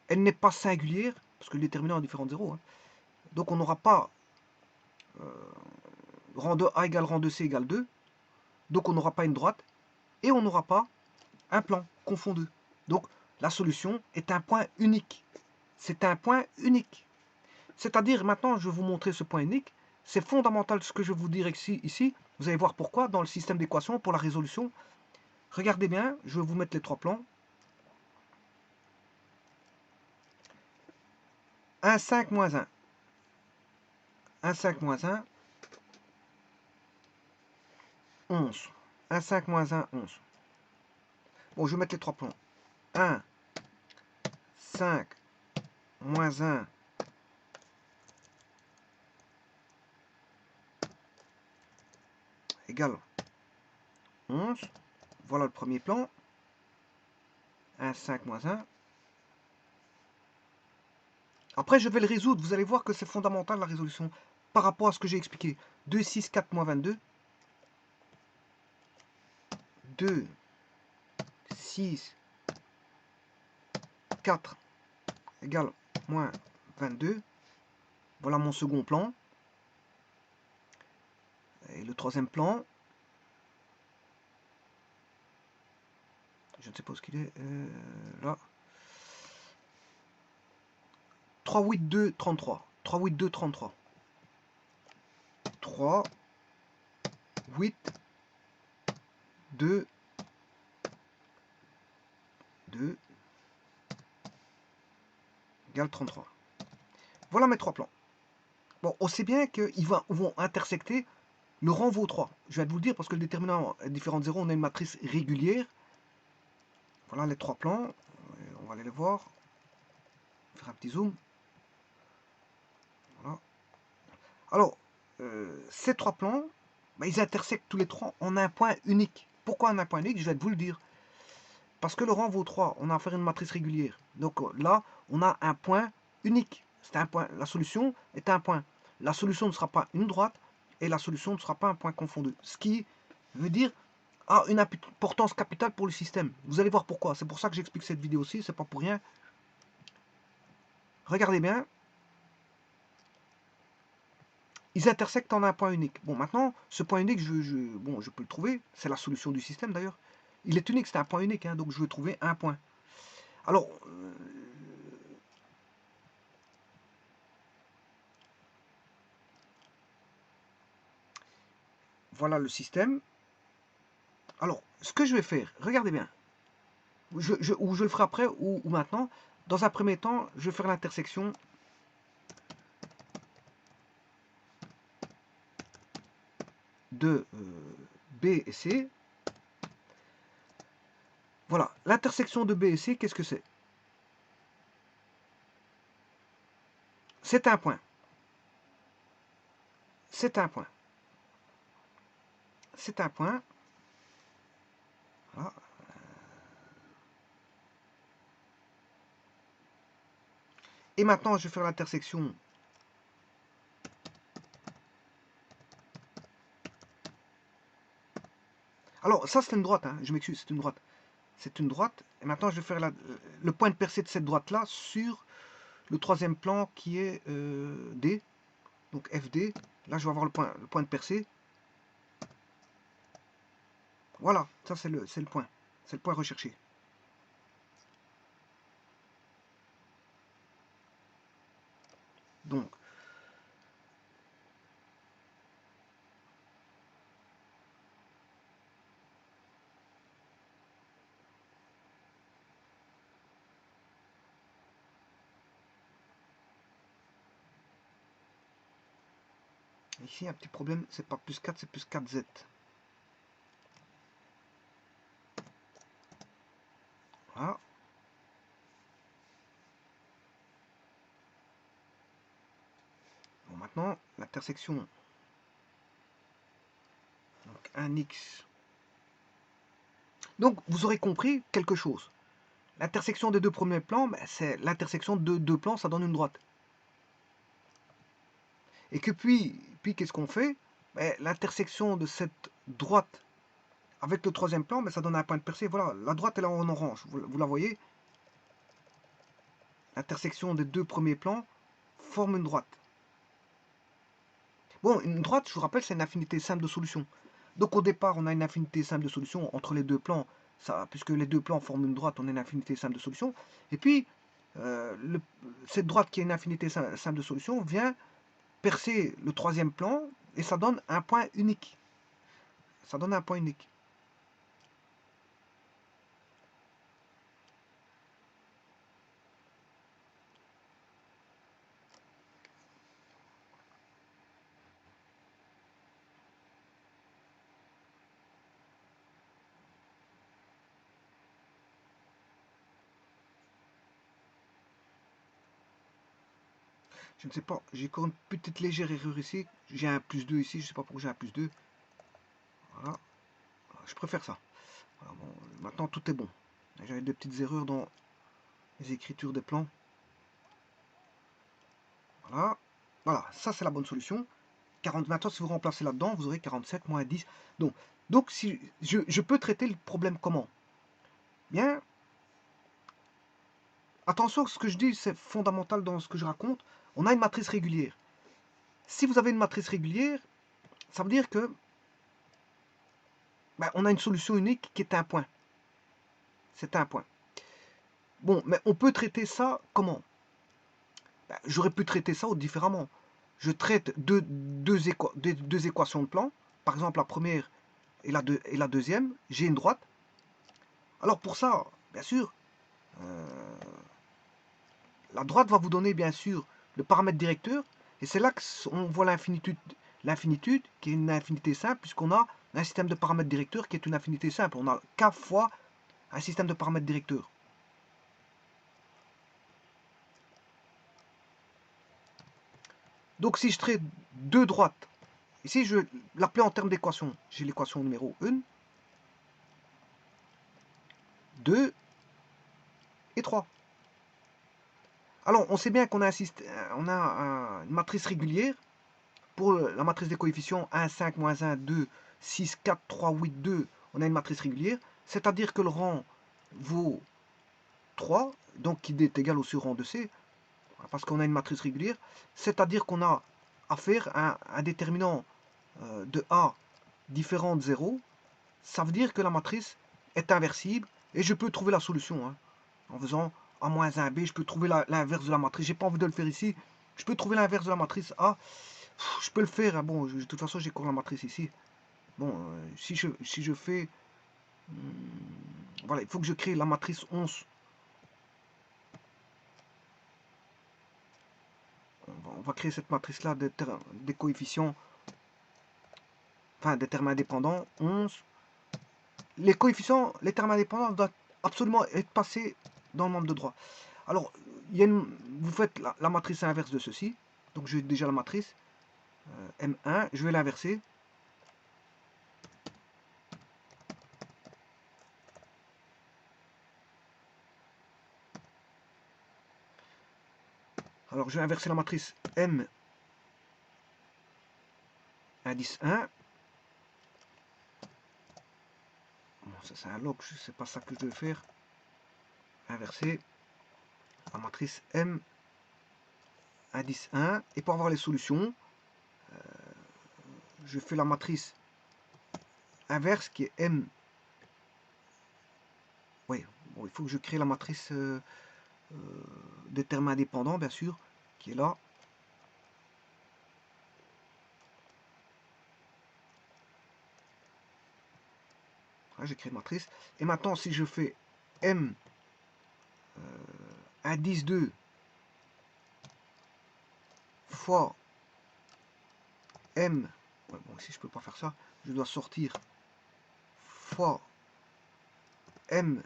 Elle n'est pas singulière, parce que le déterminant est différent de 0. Hein. Donc, on n'aura pas rang de A égale rang de C égale 2. Donc, on n'aura pas une droite. Et on n'aura pas un plan confondeux. Donc, la solution est un point unique. C'est un point unique. C'est-à-dire, maintenant, je vais vous montrer ce point unique. C'est fondamental ce que je vais vous dire ici. Vous allez voir pourquoi dans le système d'équations pour la résolution. Regardez bien, je vais vous mettre les trois plans. 1, 5, moins 1. 1, 5, moins 1. 11. 1, 5, moins 1, 11. Bon, je vais mettre les trois plans. 1, 5, moins 1, égale 11. Voilà le premier plan. 1, 5, moins 1. Après, je vais le résoudre. Vous allez voir que c'est fondamental la résolution par rapport à ce que j'ai expliqué. 2, 6, 4, moins 22. 2, 6, 4 égale moins 22. Voilà mon second plan. Et le troisième plan, je ne sais pas ce qu'il est, là. 3, 8, 2, 33. 3, 8, 2, 33. 3, 8, 2, 2, égale 33. Voilà mes trois plans. Bon, on sait bien qu'ils vont intersecter le rang vaut 3. Je vais vous le dire parce que le déterminant est différent de 0, on a une matrice régulière. Voilà les trois plans. On va aller les voir. Faire un petit zoom. Voilà. Alors, ces trois plans, bah, ils intersectent tous les trois en un point unique. Pourquoi en un point unique? Je vais vous le dire. Parce que le rang vaut 3, on a affaire à une matrice régulière. Donc là, on a un point unique. C'est un point. La solution est un point. La solution ne sera pas une droite et la solution ne sera pas un point confondu. Ce qui veut dire a une importance capitale pour le système. Vous allez voir pourquoi. C'est pour ça que j'explique cette vidéo-ci. C'est pas pour rien. Regardez bien. Ils intersectent en un point unique. Bon, maintenant, ce point unique, je peux le trouver. C'est la solution du système d'ailleurs. Il est unique, c'est un point unique. Hein, donc je vais trouver un point. Alors, voilà le système. Alors, ce que je vais faire, regardez bien. Ou je le ferai après ou maintenant. Dans un premier temps, je vais faire l'intersection de B et C. Voilà, l'intersection de B et C, qu'est-ce que c'est? C'est un point. C'est un point. C'est un point. Voilà. Et maintenant, je vais faire l'intersection alors, ça, c'est une droite, hein. Je m'excuse, c'est une droite. C'est une droite. Et maintenant, je vais faire le point de percée de cette droite-là sur le troisième plan qui est D. Donc FD. Là, je vais avoir le point de percée. Voilà, ça, c'est le point. C'est le point recherché. Donc, ici, un petit problème, c'est pas plus 4, c'est plus 4Z. Voilà. Bon, maintenant, l'intersection. Donc, 1x. Donc, vous aurez compris quelque chose. L'intersection des deux premiers plans, ben, c'est l'intersection de deux plans, ça donne une droite. Et que puis qu'est-ce qu'on fait? Ben, l'intersection de cette droite avec le troisième plan, ben, ça donne un point de percée. Voilà, la droite est là en orange, vous la voyez? L'intersection des deux premiers plans forme une droite. Bon, une droite, je vous rappelle, c'est une infinité simple de solution. Donc au départ, on a une infinité simple de solution entre les deux plans, puisque les deux plans forment une droite, on a une infinité simple de solution. Et puis, cette droite qui est une infinité simple de solution vient percer le troisième plan et ça donne un point unique. Ça donne un point unique. Je ne sais pas, j'ai encore une petite légère erreur ici. J'ai un plus 2 ici, je ne sais pas pourquoi j'ai un plus 2. Voilà, je préfère ça. Voilà, bon, maintenant tout est bon. J'avais des petites erreurs dans les écritures des plans. Voilà, voilà, ça c'est la bonne solution. 40, maintenant si vous remplacez là-dedans, vous aurez 47 moins 10. Donc si je peux traiter le problème comment? Bien, attention, ce que je dis, c'est fondamental dans ce que je raconte. On a une matrice régulière. Si vous avez une matrice régulière, ça veut dire que ben, on a une solution unique qui est un point. C'est un point. Bon, mais on peut traiter ça comment? Ben, j'aurais pu traiter ça différemment. Je traite deux équations de plan. Par exemple, la première et la deuxième. J'ai une droite. Alors pour ça, bien sûr, euh, la droite va vous donner bien sûr le paramètre directeur. Et c'est là qu'on voit l'infinitude qui est une infinité simple, puisqu'on a un système de paramètres directeurs qui est une infinité simple. On a k fois un système de paramètres directeurs. Donc si je traite deux droites, ici je vais l'appeler en termes d'équation. J'ai l'équation numéro 1, 2 et 3. Alors on sait bien qu'on a, une matrice régulière. Pour la matrice des coefficients 1, 5, moins 1, 2, 6, 4, 3, 8, 2, on a une matrice régulière. C'est-à-dire que le rang vaut 3, donc qui est égal au surrang de C, parce qu'on a une matrice régulière. C'est-à-dire qu'on a à faire un déterminant de A différent de 0. Ça veut dire que la matrice est inversible et je peux trouver la solution. Hein, en faisant A moins 1B, je peux trouver l'inverse de la matrice. J'ai pas envie de le faire ici. Je peux trouver l'inverse de la matrice A. Je peux le faire. Hein. Bon, de toute façon, j'ai encore la matrice ici. Bon, si je fais... voilà, il faut que je crée la matrice 11. On va créer cette matrice-là des coefficients, enfin des termes indépendants. 11. Les coefficients, les termes indépendants doivent absolument être passés dans le membre de droit. Alors, vous faites la matrice inverse de ceci. Donc j'ai déjà la matrice M1, je vais l'inverser. Alors je vais inverser la matrice M indice 1. Bon, ça c'est un log, c'est pas ça que je vais faire. Inverser la matrice M indice 1. Et pour avoir les solutions, je fais la matrice inverse qui est M. Oui, bon, il faut que je crée la matrice des termes indépendants, bien sûr, qui est là. Voilà, j'ai créé une matrice. Et maintenant, si je fais M indice 2 fois M, ouais, bon, ici je peux pas faire ça, je dois sortir fois M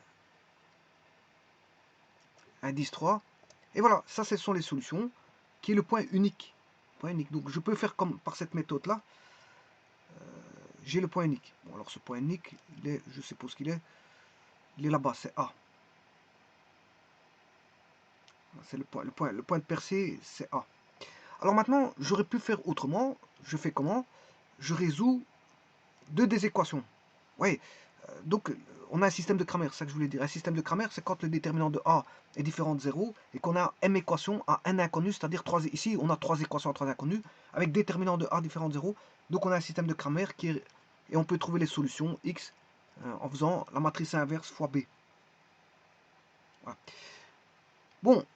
indice 3. Et voilà, ça ce sont les solutions, qui est le point unique. Point unique. Donc je peux faire comme par cette méthode-là. J'ai le point unique. Bon, alors ce point unique, il est, je suppose qu'il est, il est là-bas, c'est A. C'est le point de percée, c'est A. Alors maintenant, j'aurais pu faire autrement. Je fais comment? Je résous deux des équations. Oui, donc on a un système de Cramer, c'est ça que je voulais dire. Un système de Cramer, c'est quand le déterminant de A est différent de 0 et qu'on a m équations à n inconnu, c'est-à-dire ici on a trois équations à 3 inconnus avec déterminant de A différent de 0. Donc on a un système de Cramer et on peut trouver les solutions x en faisant la matrice inverse fois B. Voilà. Bon,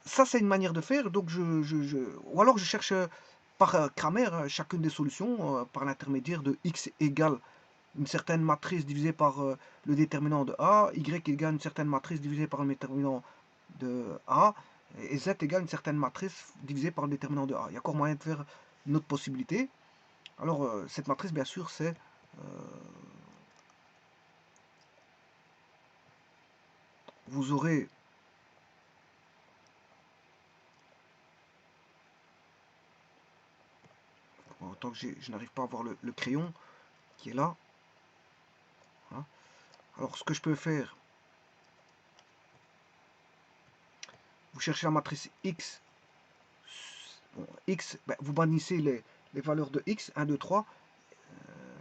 ça c'est une manière de faire, donc ou alors je cherche par Cramer chacune des solutions par l'intermédiaire de x égale une certaine matrice divisée par le déterminant de A, y égale une certaine matrice divisée par le déterminant de A, et z égale une certaine matrice divisée par le déterminant de A. Il y a encore moyen de faire une autre possibilité. Alors cette matrice bien sûr c'est vous aurez tant que je n'arrive pas à voir le crayon, qui est là. Voilà. Alors ce que je peux faire, vous cherchez la matrice X. Bon, X, ben, vous bannissez les valeurs de X, 1, 2, 3,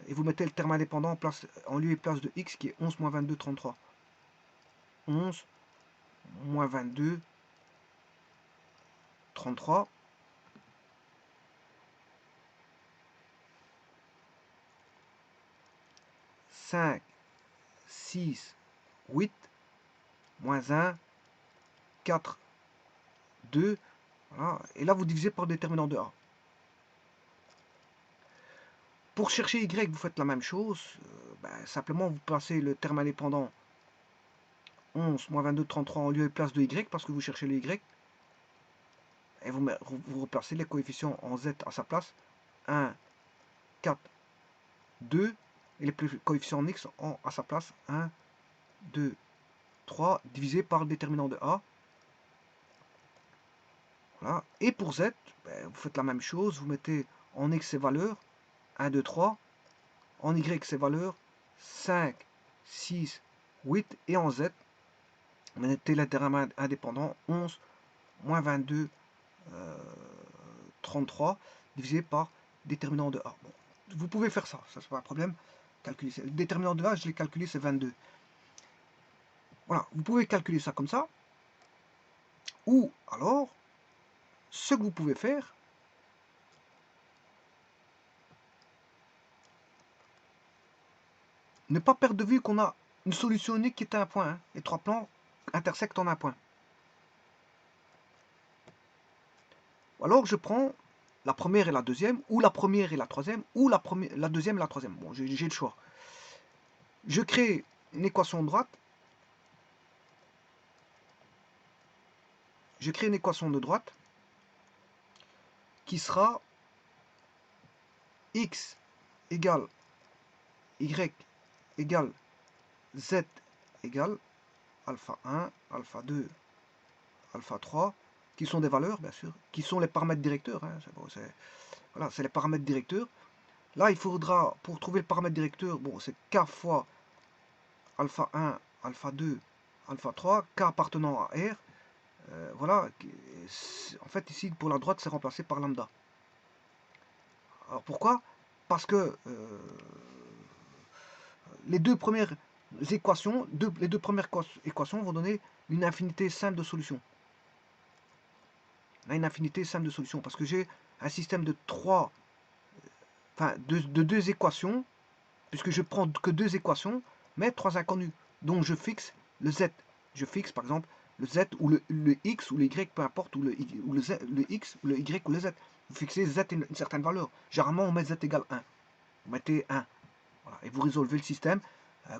et vous mettez le terme indépendant en lieu et place de X qui est 11 moins 22, 33. 11 moins 22, 33. « 5, 6, 8, moins 1, 4, 2. Voilà. Et là, vous divisez par le déterminant de A. Pour chercher Y, vous faites la même chose. Simplement, vous placez le terme indépendant 11 moins 22, 33 en lieu et place de Y parce que vous cherchez le Y. Et vous replacez les coefficients en Z à sa place. 1, 4, 2. Et les coefficients en X à sa place. 1, 2, 3 divisé par le déterminant de A. Voilà. Et pour Z, vous faites la même chose. Vous mettez en X ses valeurs. 1, 2, 3. En Y ses valeurs. 5, 6, 8. Et en Z, vous mettez le terme indépendant. 11, moins 22, 33. Divisé par déterminant de A. Bon, vous pouvez faire ça. Ça, c'est pas un problème. Calculer. Le déterminant de A, je l'ai calculé, c'est 22. Voilà. Vous pouvez calculer ça comme ça. Ou alors, ce que vous pouvez faire, ne pas perdre de vue qu'on a une solution unique qui est à un point. Hein. Les trois plans intersectent en un point. Ou alors je prends la première et la deuxième, ou la première et la troisième, ou la deuxième et la troisième. Bon, j'ai le choix. Je crée une équation de droite. Je crée une équation de droite qui sera x égale y égale z égale alpha 1, alpha 2, alpha 3, qui sont des valeurs, bien sûr, qui sont les paramètres directeurs. Hein, voilà, c'est les paramètres directeurs. Là, il faudra, pour trouver le paramètre directeur, bon, c'est k fois alpha 1, alpha 2, alpha 3, k appartenant à R. Voilà, en fait, ici, pour la droite, c'est remplacé par lambda. Alors, pourquoi? Parce que les deux premières équations, les deux premières équations vont donner une infinité simple de solutions. Une infinité simple de solutions, parce que j'ai un système de de deux équations, puisque je prends que deux équations, mais trois inconnues. Donc je fixe le z. Je fixe par exemple le z ou le x ou le y, peu importe, ou le x, ou le y ou le z. Vous fixez z une certaine valeur. Généralement, on met z égale 1. Vous mettez 1. Voilà, et vous résolvez le système.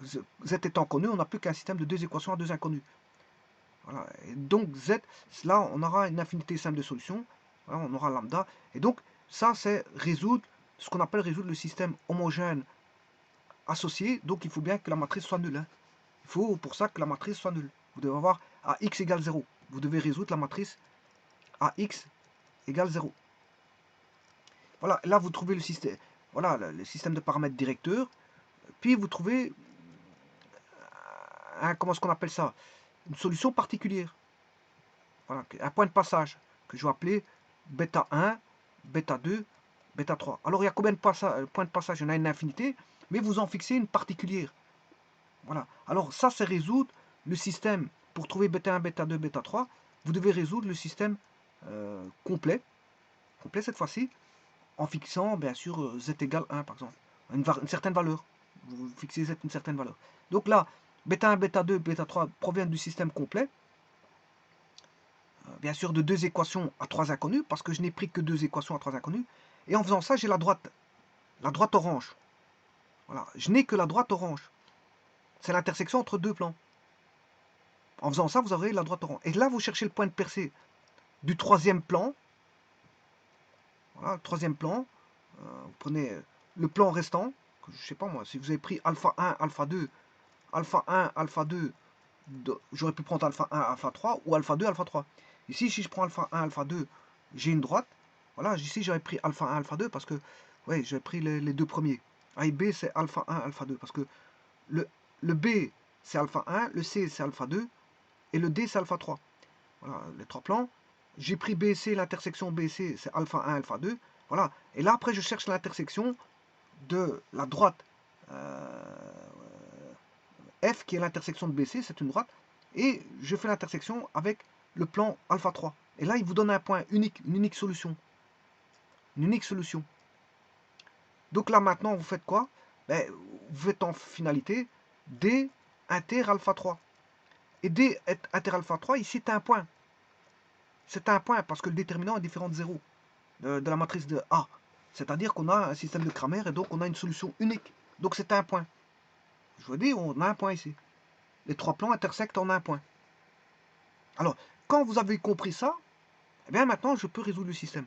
Z étant connu, on n'a plus qu'un système de deux équations à deux inconnues. Voilà. Et donc z, là, on aura une infinité simple de solutions. Voilà, on aura lambda. Et donc, ça, c'est résoudre ce qu'on appelle résoudre le système homogène associé. Donc, il faut bien que la matrice soit nulle. Hein. Il faut pour ça que la matrice soit nulle. Vous devez avoir à x égale 0. Vous devez résoudre la matrice à x égale 0. Voilà, là, vous trouvez le système. Voilà, le système de paramètres directeurs. Puis, vous trouvez comment est-ce qu'on appelle ça? Une solution particulière. Voilà, un point de passage que je vais appeler bêta 1, bêta 2, bêta 3. Alors il y a combien de points de passage? Il y en a une infinité, mais vous en fixez une particulière. Voilà. Alors ça, c'est résoudre le système. Pour trouver bêta 1, bêta 2, bêta 3, vous devez résoudre le système complet cette fois-ci, en fixant bien sûr z égale 1 par exemple, une certaine valeur. Vous fixez z une certaine valeur. Donc là, bêta 1, bêta 2, bêta 3 proviennent du système complet. Bien sûr de deux équations à trois inconnues, parce que je n'ai pris que deux équations à trois inconnues. Et en faisant ça, j'ai la droite orange. Voilà, je n'ai que la droite orange. C'est l'intersection entre deux plans. En faisant ça, vous aurez la droite orange. Et là, vous cherchez le point de percée du troisième plan. Voilà, le troisième plan. Vous prenez le plan restant. Je ne sais pas moi, si vous avez pris alpha 1, alpha 2, alpha 1, alpha 2, j'aurais pu prendre alpha 1, alpha 3 ou alpha 2, alpha 3. Ici, si je prends alpha 1, alpha 2, j'ai une droite. Voilà, ici, j'aurais pris alpha 1, alpha 2 parce que, ouais, j'ai pris les deux premiers. A et B, c'est alpha 1, alpha 2. Parce que le, le B, c'est alpha 1, le C, c'est alpha 2, et le D, c'est alpha 3. Voilà, les trois plans. J'ai pris BC, l'intersection BC, c'est alpha 1, alpha 2. Voilà. Et là, après, je cherche l'intersection de la droite F, qui est l'intersection de BC, c'est une droite. Et je fais l'intersection avec le plan alpha 3. Et là, il vous donne un point unique, une unique solution. Une unique solution. Donc là, maintenant, vous faites quoi? Ben, vous faites en finalité D inter alpha 3. Et D inter alpha 3, ici, c'est un point. C'est un point parce que le déterminant est différent de 0 de la matrice de A. C'est-à-dire qu'on a un système de Cramer et donc on a une solution unique. Donc c'est un point. Je vous dis, on a un point ici. Les trois plans intersectent en un point. Alors, quand vous avez compris ça, eh bien maintenant je peux résoudre le système.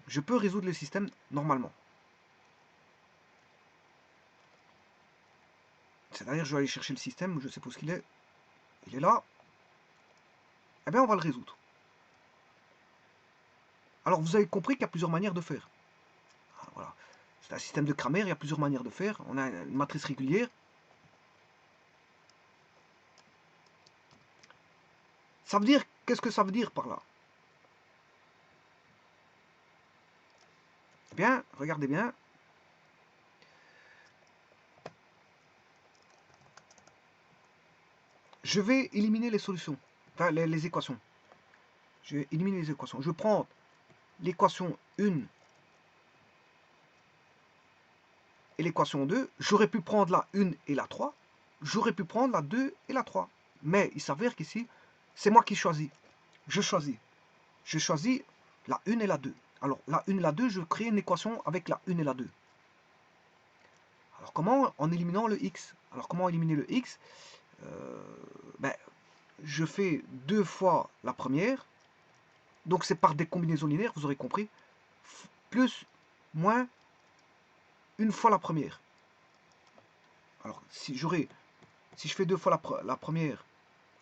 Je peux résoudre le système normalement. C'est-à-dire, je vais aller chercher le système, je sais pas où il est. Il est là. Eh bien, on va le résoudre. Alors, vous avez compris qu'il y a plusieurs manières de faire. Voilà. C'est un système de Cramer, il y a plusieurs manières de faire. On a une matrice régulière. Ça veut dire, qu'est-ce que ça veut dire par là? Eh bien, regardez bien. Je vais éliminer les solutions, enfin les équations. Je vais éliminer les équations. Je prends l'équation 1 et l'équation 2. J'aurais pu prendre la 1 et la 3. J'aurais pu prendre la 2 et la 3. Mais il s'avère qu'ici, c'est moi qui choisis. Je choisis. Je choisis la 1 et la 2. Alors, la 1 et la 2, je crée une équation avec la 1 et la 2. Alors, comment? En éliminant le x. Alors, comment éliminer le x? Ben, je fais 2 fois la première. Donc, c'est par des combinaisons linéaires, vous aurez compris. Plus, moins, une fois la première. Alors, si je fais 2 fois la première,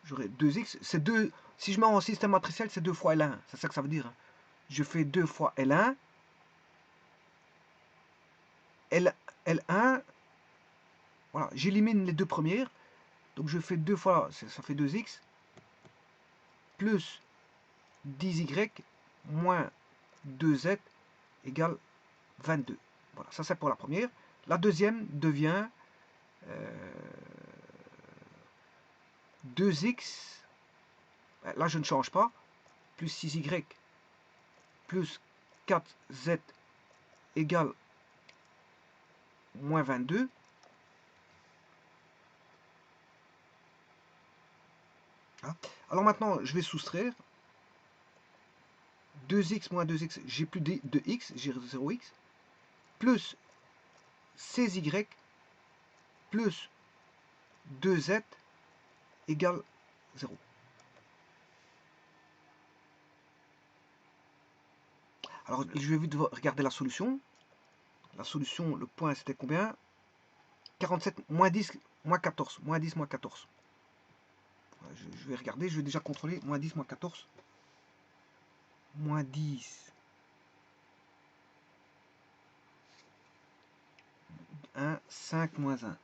j'aurai 2x. C'est 2. Si je mets en système matriciel, c'est 2 fois L1. C'est ça que ça veut dire. Je fais 2 fois L1. L1. Voilà, j'élimine les deux premières. Donc je fais 2 fois, ça fait 2x. Plus 10y moins 2z égale 22. Voilà, ça c'est pour la première. La deuxième devient 2x. Là je ne change pas. Plus 6y plus 4z égale moins 22. Alors maintenant, je vais soustraire 2x moins 2x, j'ai plus de x, j'ai 0x, plus 16y plus 2z égale 0. Alors, je vais vite regarder la solution. La solution, le point, c'était combien? 47, moins 10, moins 14. Moins 10, moins 14. Je vais regarder, je vais déjà contrôler. Moins 10, moins 14. Moins 10. 1, 5, moins 1.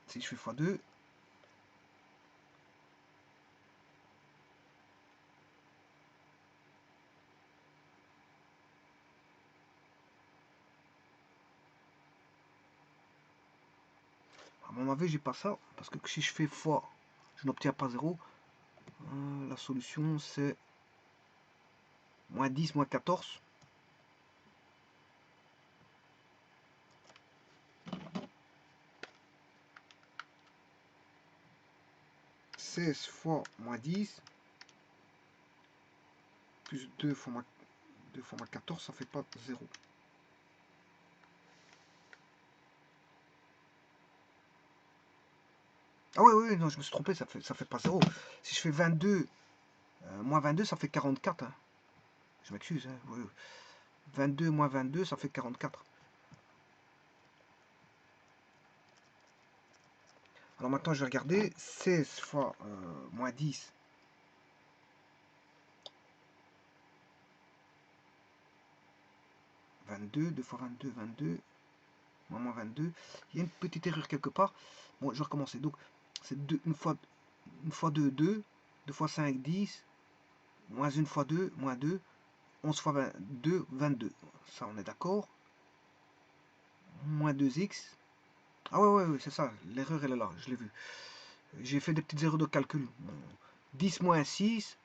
Si je fais x2, à mon avis, j'ai pas ça, parce que si je fais fois, je n'obtiens pas 0. La solution, c'est moins 10, moins 14. « 16 fois moins 10, plus 2 fois moins 14, ça fait pas 0. Ah oui, oui, non, je me suis trompé, ça fait pas 0. Si je fais 22, moins 22, ça fait 44. Hein. Je m'excuse. Hein. Oui. 22 moins 22, ça fait 44. Alors maintenant, je vais regarder. 16 fois moins 10. 22, 2 fois 22, 22, moins 22. Il y a une petite erreur quelque part. Bon, je vais recommencer. Donc, c'est une fois 2, 2. 2 fois 5, 10. Moins 1 fois 2, moins 2. 11 fois 22, 22. Ça, on est d'accord. Moins 2x. Ah ouais, c'est ça. L'erreur, elle est là. Je l'ai vu. J'ai fait des petites erreurs de calcul. 10 moins 6.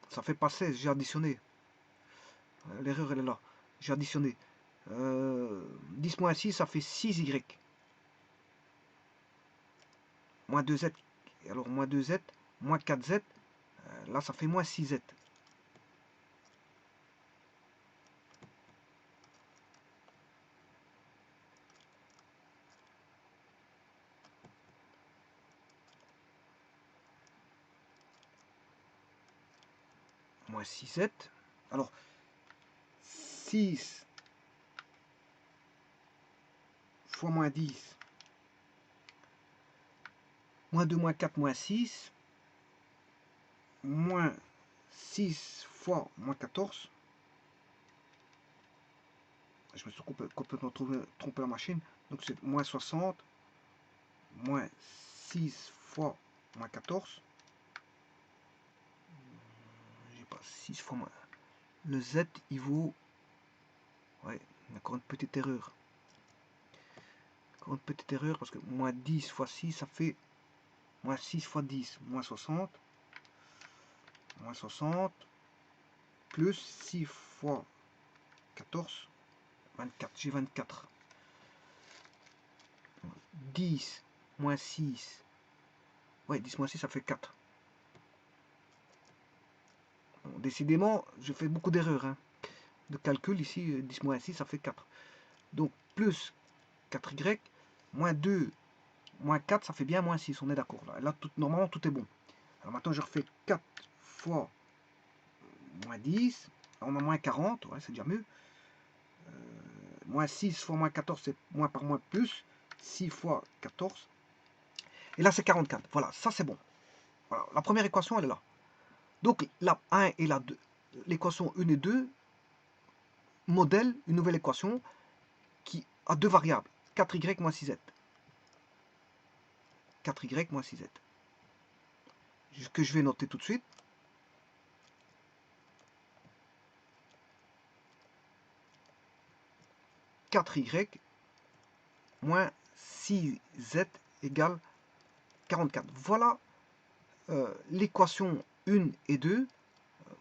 Ça fait pas 16. J'ai additionné. L'erreur, elle est là. J'ai additionné. 10 moins 6, ça fait 6y. Moins 2z. Alors, moins 2z. Moins 4z. Là, ça fait moins 6z. Moins 6z. Alors, 6 fois moins 10. Moins 2, moins 4, moins 6. Moins 6 fois moins 14. Je me suis complètement trompé la machine. Donc c'est moins 60. Moins 6 fois moins 14. J'ai pas 6 fois moins. Le z, il vaut... Ouais, il y a encore une petite erreur. Encore une petite erreur parce que moins 10 fois 6, ça fait... Moins 6 fois 10, moins 60. Moins 60. Plus 6 fois 14. 24. J'ai 24. 10 moins 6. Ouais, 10 moins 6, ça fait 4. Bon, décidément, je fais beaucoup d'erreurs. Hein. De calcul, ici, 10 moins 6, ça fait 4. Donc, plus 4y, moins 2, moins 4, ça fait bien moins 6. On est d'accord. Là, normalement, tout est bon. Alors maintenant, je refais 4 fois moins 10. On a moins 40. Ouais, c'est déjà mieux. Moins 6 fois moins 14, c'est moins par moins plus. 6 fois 14. Et là, c'est 44. Voilà, ça, c'est bon. Voilà, la première équation, elle est là. Donc, la 1 et la 2, l'équation 1 et 2 modèle une nouvelle équation qui a deux variables, 4y moins 6z. 4y moins 6z. Que je vais noter tout de suite. « 4y moins 6z égale 44. » Voilà l'équation 1 et 2,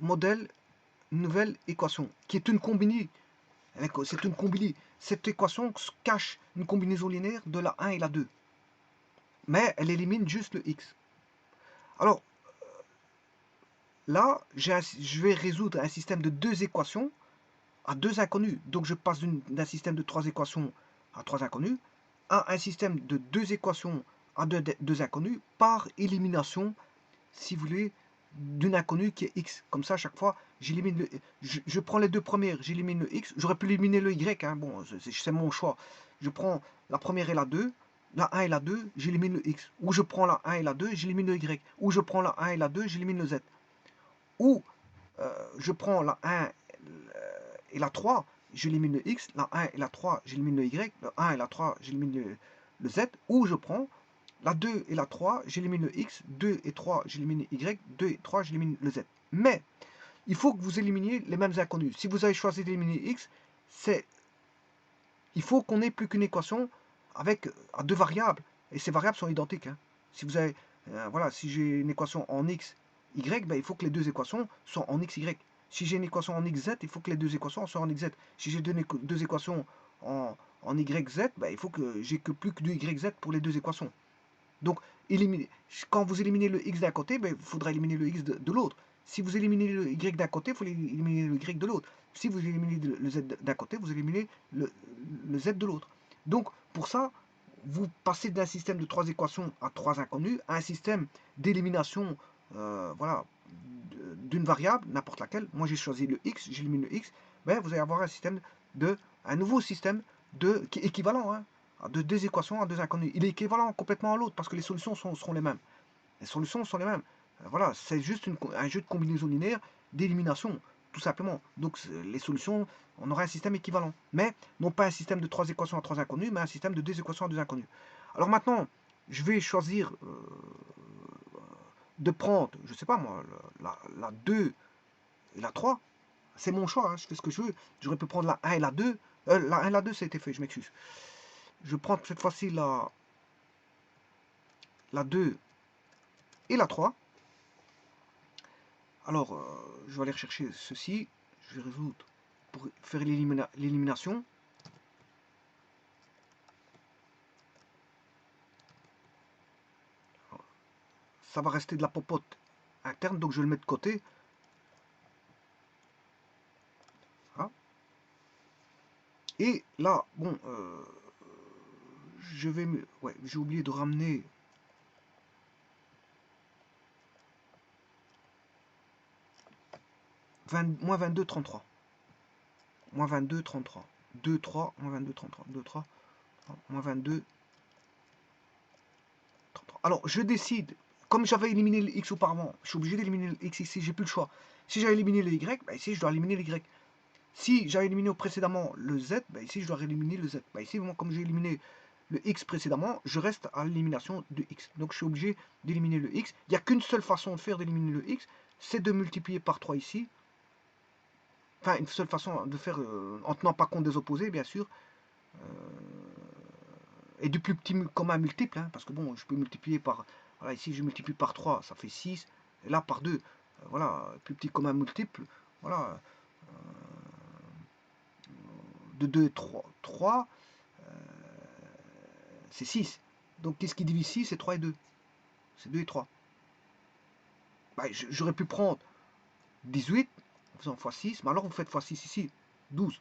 modèle une nouvelle équation, qui est une combinée. C'est une combinée. Cette équation cache une combinaison linéaire de la 1 et la 2. Mais elle élimine juste le x. Alors, là, je vais résoudre un système de deux équations à deux inconnus. Donc, je passe d'un système de trois équations à trois inconnus à un système de deux équations à deux inconnus par élimination, si vous voulez, d'une inconnue qui est x. Comme ça, à chaque fois, j'élimine je prends les deux premières, j'élimine le x. J'aurais pu éliminer le y, hein. Bon, c'est mon choix. Je prends la première et la 2, la 1 et la 2, j'élimine le x. Ou je prends la 1 et la 2, j'élimine le y. Ou je prends la 1 et la 2, j'élimine le z. Ou je prends la 1 et la 3, j'élimine le x, la 1 et la 3, j'élimine le y, la 1 et la 3, j'élimine le z, ou je prends la 2 et la 3, j'élimine le x, 2 et 3, j'élimine le y, 2 et 3, j'élimine le z. Mais, il faut que vous éliminiez les mêmes inconnus. Si vous avez choisi d'éliminer x, il faut qu'on ait plus qu'une équation avec à deux variables. Et ces variables sont identiques. Hein. Si vous avez, voilà, si j'ai une équation en x, y, ben, il faut que les deux équations soient en x, y. Si j'ai une équation en xz, il faut que les deux équations soient en xz. Si j'ai deux équations en yz, ben, il faut que j'ai plus que du yz pour les deux équations. Donc, quand vous éliminez le x d'un côté, ben, il faudra éliminer le x de l'autre. Si vous éliminez le y d'un côté, il faut éliminer le y de l'autre. Si vous éliminez le z d'un côté, vous éliminez le z de l'autre. Donc, pour ça, vous passez d'un système de trois équations à trois inconnues à un système d'élimination voilà, d'une variable, n'importe laquelle. Moi, j'ai choisi le x, j'élimine le x. Ben, vous allez avoir un nouveau système qui est équivalent, hein, de deux équations à deux inconnues. Il est équivalent complètement à l'autre parce que les solutions seront les mêmes. Les solutions sont les mêmes. Voilà, c'est juste un jeu de combinaison linéaire d'élimination. tout simplement. Donc les solutions, on aura un système équivalent. Mais non pas un système de 3 équations à 3 inconnus, mais un système de 2 équations à 2 inconnus. Alors maintenant, je vais choisir de prendre, je sais pas moi, la 2 et la 3. C'est mon choix, hein, je fais ce que je veux. J'aurais pu prendre la 1 et la 2. La 1 et la 2, ça a été fait, je m'excuse. Je prends cette fois-ci la 2 et la 3. Alors, je vais aller rechercher ceci. Je vais résoudre pour faire l'élimination. Ça va rester de la popote interne, donc je vais le mettre de côté. Voilà. Et là, bon, je vais... Ouais, j'ai oublié de ramener... moins 22, 33. Moins 22, 33. 2, 3, moins 22, 33. 2, 3, moins 22, 33. Alors, je décide, comme j'avais éliminé le x auparavant, je suis obligé d'éliminer le x ici, j'ai plus le choix. Si j'ai éliminé le y, bah ici, je dois éliminer le y. Si j'ai éliminé précédemment le z, bah ici, je dois éliminer le z. Bah ici, moi, comme j'ai éliminé le x précédemment, je reste à l'élimination de x. Donc, je suis obligé d'éliminer le x. Il n'y a qu'une seule façon de faire d'éliminer le x, c'est de multiplier par 3 ici. Enfin, une seule façon de faire, en tenant pas compte des opposés, bien sûr. Et du plus petit commun multiple, hein, parce que bon, je peux multiplier par... Voilà, ici, je multiplie par 3, ça fait 6. Et là, par 2. Voilà, plus petit commun multiple. Voilà. De 2, 3 c'est 6. Donc, qu'est-ce qui divise 6? C'est 3 et 2. C'est 2 et 3. Bah, j'aurais pu prendre 18 en faisant x6, mais alors vous faites x6 ici, 12.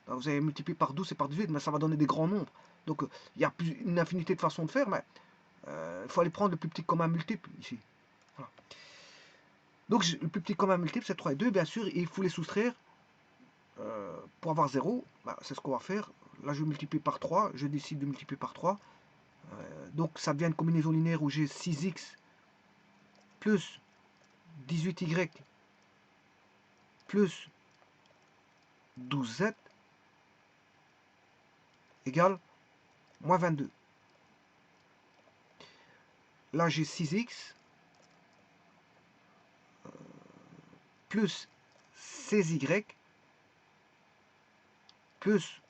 Alors, vous avez multiplié par 12 et par 18, mais ça va donner des grands nombres. Donc, il y a une infinité de façons de faire, mais il faut aller prendre le plus petit commun multiple ici. Voilà. Donc, le plus petit commun multiple, c'est 3 et 2, bien sûr, et il faut les soustraire pour avoir 0. Bah, c'est ce qu'on va faire. Là, je multiplie par 3, je décide de multiplier par 3. Donc, ça devient une combinaison linéaire où j'ai 6x plus 18y plus 12z égale moins 22. Là, j'ai 6x plus 16y plus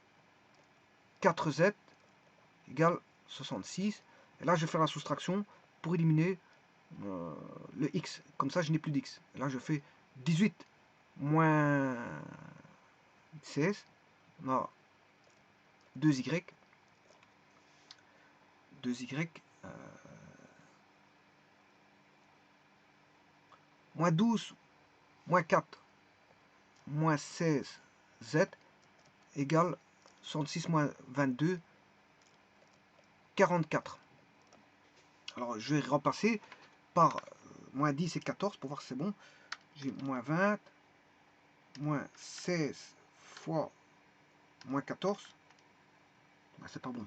4z égale 66. Et là, je vais faire la soustraction pour éliminer le x. Comme ça, je n'ai plus d'x. Là, je fais 18 moins 16. On a 2y. 2y. Moins 12, moins 4, moins 16z égale 66 moins 22, 44. Alors, je vais remplacer par moins 10 et 14 pour voir si c'est bon. J'ai moins 20, moins 16 fois moins 14. Ben, c'est pas bon.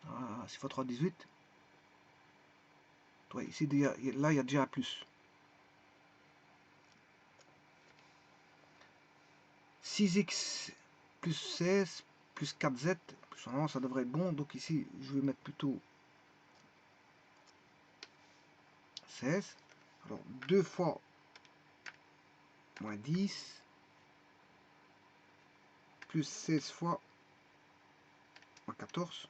Ah, 6 fois 3, 18. Ouais, ici, là, il y a déjà un plus. 6x plus 16 plus 4z. Normalement, ça devrait être bon. Donc ici, je vais mettre plutôt 16. Alors, 2 fois moins 10 plus 16 fois moins 14.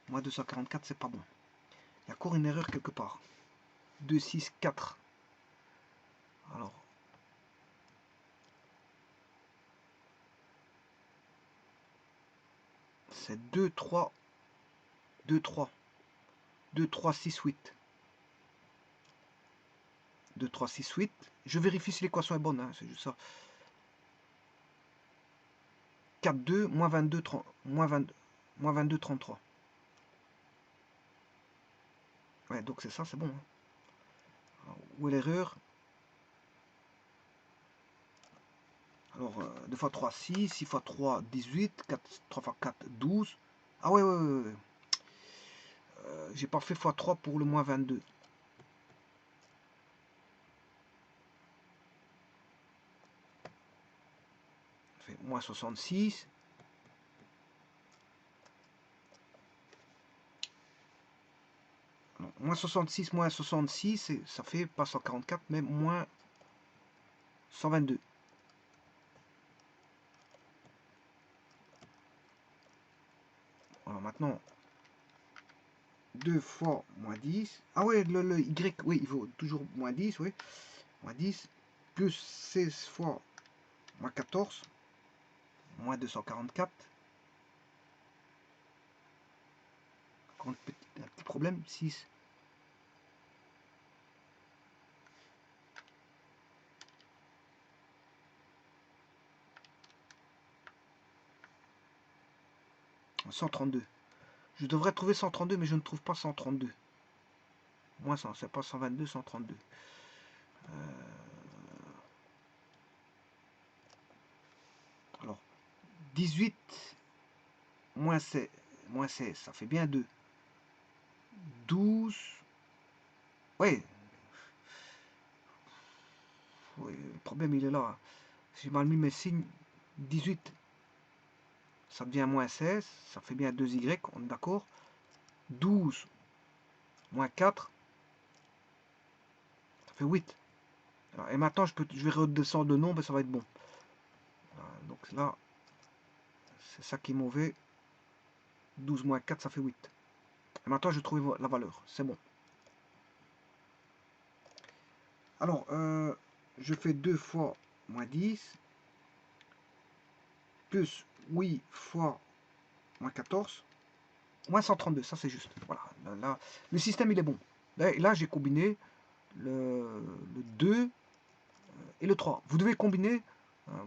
Moins 244, c'est pas bon. Il y a encore une erreur quelque part. 2, 6, 4. Alors, c'est 2, 3, 2, 3. 2, 3, 6, 8. 2, 3, 6, 8. Je vérifie si l'équation est bonne, hein, c'est juste ça. 4, 2, moins 22, 30, moins 22, 33. Ouais, donc c'est ça, c'est bon. Hein. Alors, où est l'erreur? Alors, 2 fois 3, 6, 6 fois 3, 18, 4, 3 fois 4, 12. Ah ouais, ouais. J'ai pas fait x 3 pour le moins 22. fait moins 66. Non, moins 66 moins 66, ça fait pas 144, mais moins 122. Alors maintenant, 2 fois moins 10. Ah ouais, le Y, oui, il vaut toujours moins 10, oui. Moins 10, plus 16 fois moins 14, moins 244. Encore un petit problème, 6. « 132. Je devrais trouver 132, mais je ne trouve pas 132. Moins 100, c'est pas 122, 132. Alors, 18 moins 16, ça fait bien 2. 12, ouais, le problème il est là. J'ai mal mis mes signes. 18, ça devient moins 16, ça fait bien 2y, on est d'accord. 12 moins 4, ça fait 8. Alors, et maintenant je vais redescendre le nombre et ça va être bon. Voilà, donc là, c'est ça qui est mauvais. 12 moins 4, ça fait 8. Et maintenant, je trouve la valeur. C'est bon. Alors, je fais 2 fois moins 10, plus 8 fois moins 14, moins 132. Ça, c'est juste. Voilà. Là, le système, il est bon. Là j'ai combiné le 2 et le 3. Vous devez combiner,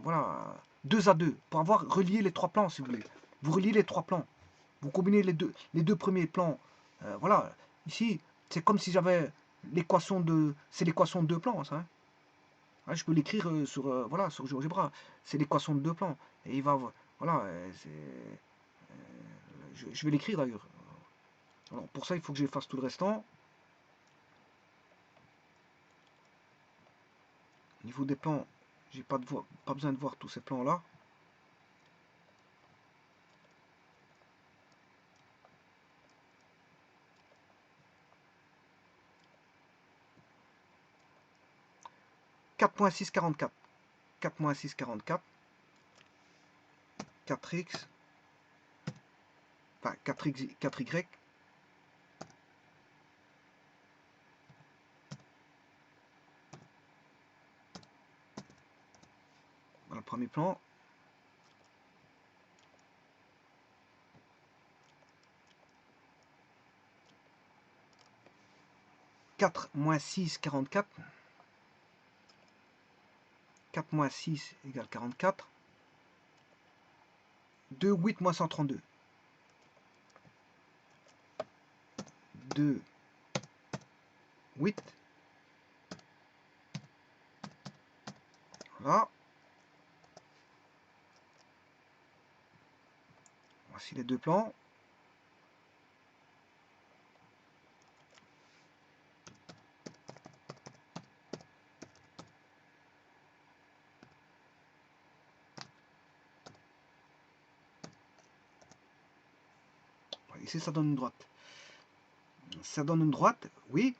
voilà, 2 à 2, pour avoir relié les 3 plans, si vous voulez. Vous reliez les 3 plans. Vous combinez les deux premiers plans. Voilà. Ici, c'est comme si j'avais l'équation de... C'est l'équation de 2 plans, ça. Hein. Je peux l'écrire sur, voilà, sur GeoGebra. C'est l'équation de 2 plans. Et il va... Voilà. Je vais l'écrire d'ailleurs. Alors, pour ça, il faut que j'efface tout le restant. Au niveau des plans, j'ai pas besoin de voir tous ces plans-là. .6, 44. 4 6, 44. 4x. Enfin, 4y. Dans le premier plan. 4 moins 6, 44. 4 moins 6 égale 44. 2, 8 moins 132. 2, 8. Voilà. Voici les deux plans. Ici, ça donne une droite. Ça donne une droite, oui.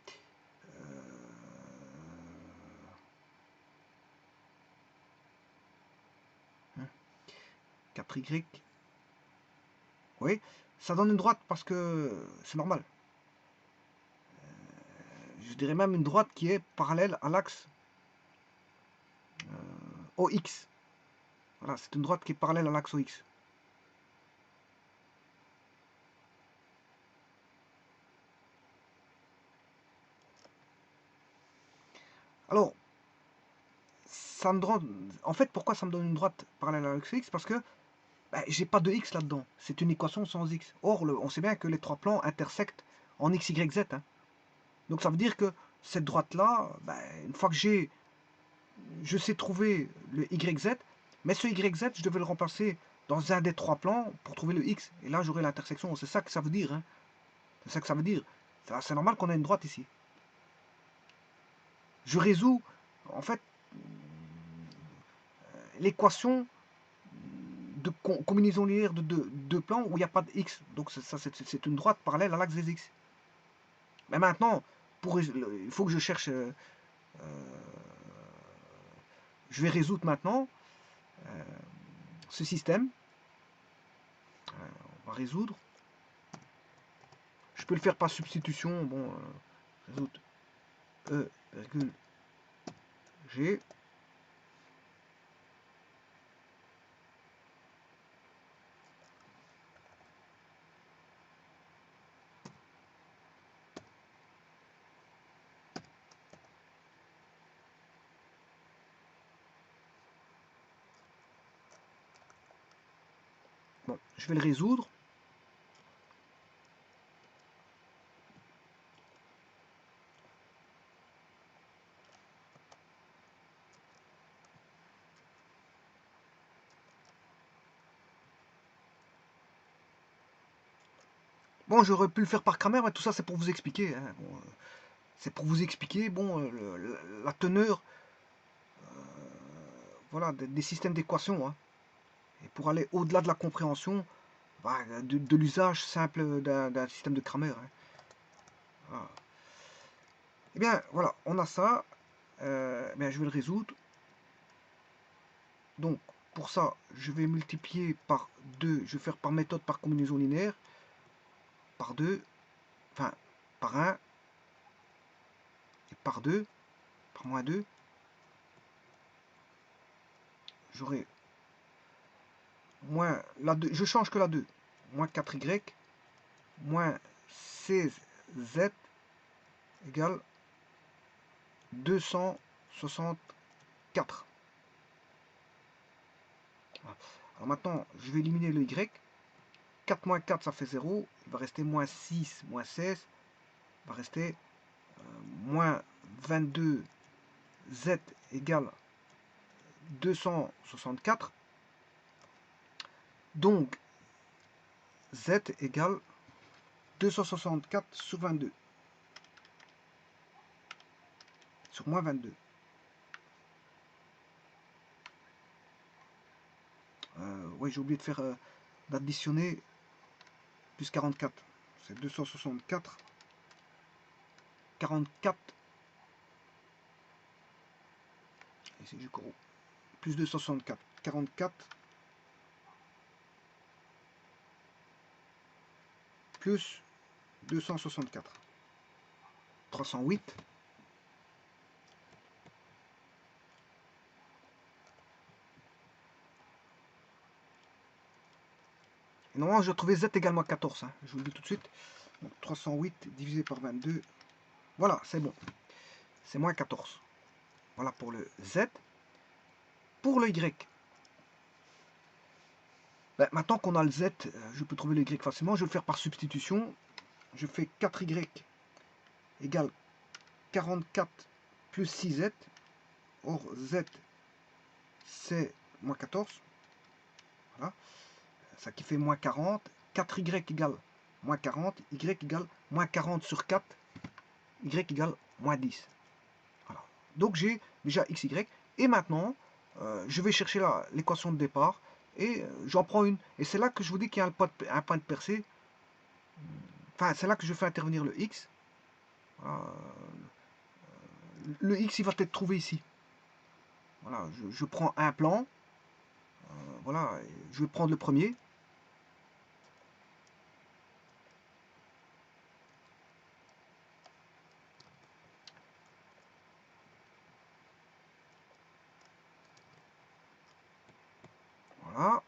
4y. Oui, ça donne une droite parce que c'est normal. Je dirais même une droite qui est parallèle à l'axe OX. Voilà, c'est une droite qui est parallèle à l'axe OX. Alors, ça me donne... En fait, pourquoi ça me donne une droite parallèle à l'axe OX? Parce que ben, j'ai pas de x là-dedans. C'est une équation sans x. Or, on sait bien que les trois plans intersectent en x, y, z. Hein. Donc ça veut dire que cette droite-là, ben, une fois que je sais trouver le y, z, mais ce y, z, je devais le remplacer dans un des trois plans pour trouver le x. Et là, j'aurai l'intersection. C'est ça que ça veut dire. Hein. C'est ça que ça veut dire. C'est normal qu'on ait une droite ici. Je résous, en fait, l'équation combinaison linéaire de deux plans où il n'y a pas de x. Donc ça, c'est une droite parallèle à l'axe des x. Mais maintenant, il faut que je cherche... je vais résoudre maintenant ce système. On va résoudre. Je peux le faire par substitution. Bon, résoudre E, virgule, G. Bon, je vais le résoudre. Bon, j'aurais pu le faire par Cramer, mais tout ça c'est pour vous expliquer. Hein. Bon, c'est pour vous expliquer bon, la teneur voilà, des systèmes d'équations. Hein. Et pour aller au-delà de la compréhension bah, de l'usage simple d'un système de Cramer. Hein. Voilà. Eh bien, voilà, on a ça. Bien, je vais le résoudre. Donc, pour ça, je vais multiplier par 2. Je vais faire par méthode par combinaison linéaire. Par 2. Enfin, par 1. Et par 2. Par moins 2. J'aurai moins la 2. Je change que la 2. Moins 4y. Moins 16z égale 264. Alors maintenant, je vais éliminer le y. 4 moins 4, ça fait 0. Il va rester moins 6, moins 16. Il va rester moins 22 z égale 264. Donc, z égale 264 sur 22. Sur moins 22. Oui, j'ai oublié de faire d'additionner plus 44. C'est 264. 44. Ici, je corrige. Plus 264. 44. Plus 264. 308. Et normalement, je vais trouver z également 14. Hein. Je vous le dis tout de suite. Donc, 308 divisé par 22. Voilà, c'est bon. C'est moins 14. Voilà pour le z. Pour le y. Ben, maintenant qu'on a le z, je peux trouver le y facilement. Je vais le faire par substitution. Je fais 4y égale 44 plus 6z. Or, z, c'est moins 14. Voilà. Ça qui fait moins 40. 4y égale moins 40. Y égale moins 40 sur 4. Y égale moins 10. Voilà. Donc, j'ai déjà xy. Et maintenant, je vais chercher l'équation de départ. Et j'en prends une. Et c'est là que je vous dis qu'il y a un point de percée. Enfin, c'est là que je fais intervenir le x. Le x, il va être trouvé ici. Voilà, je prends un plan. Voilà, je vais prendre le premier. Voilà.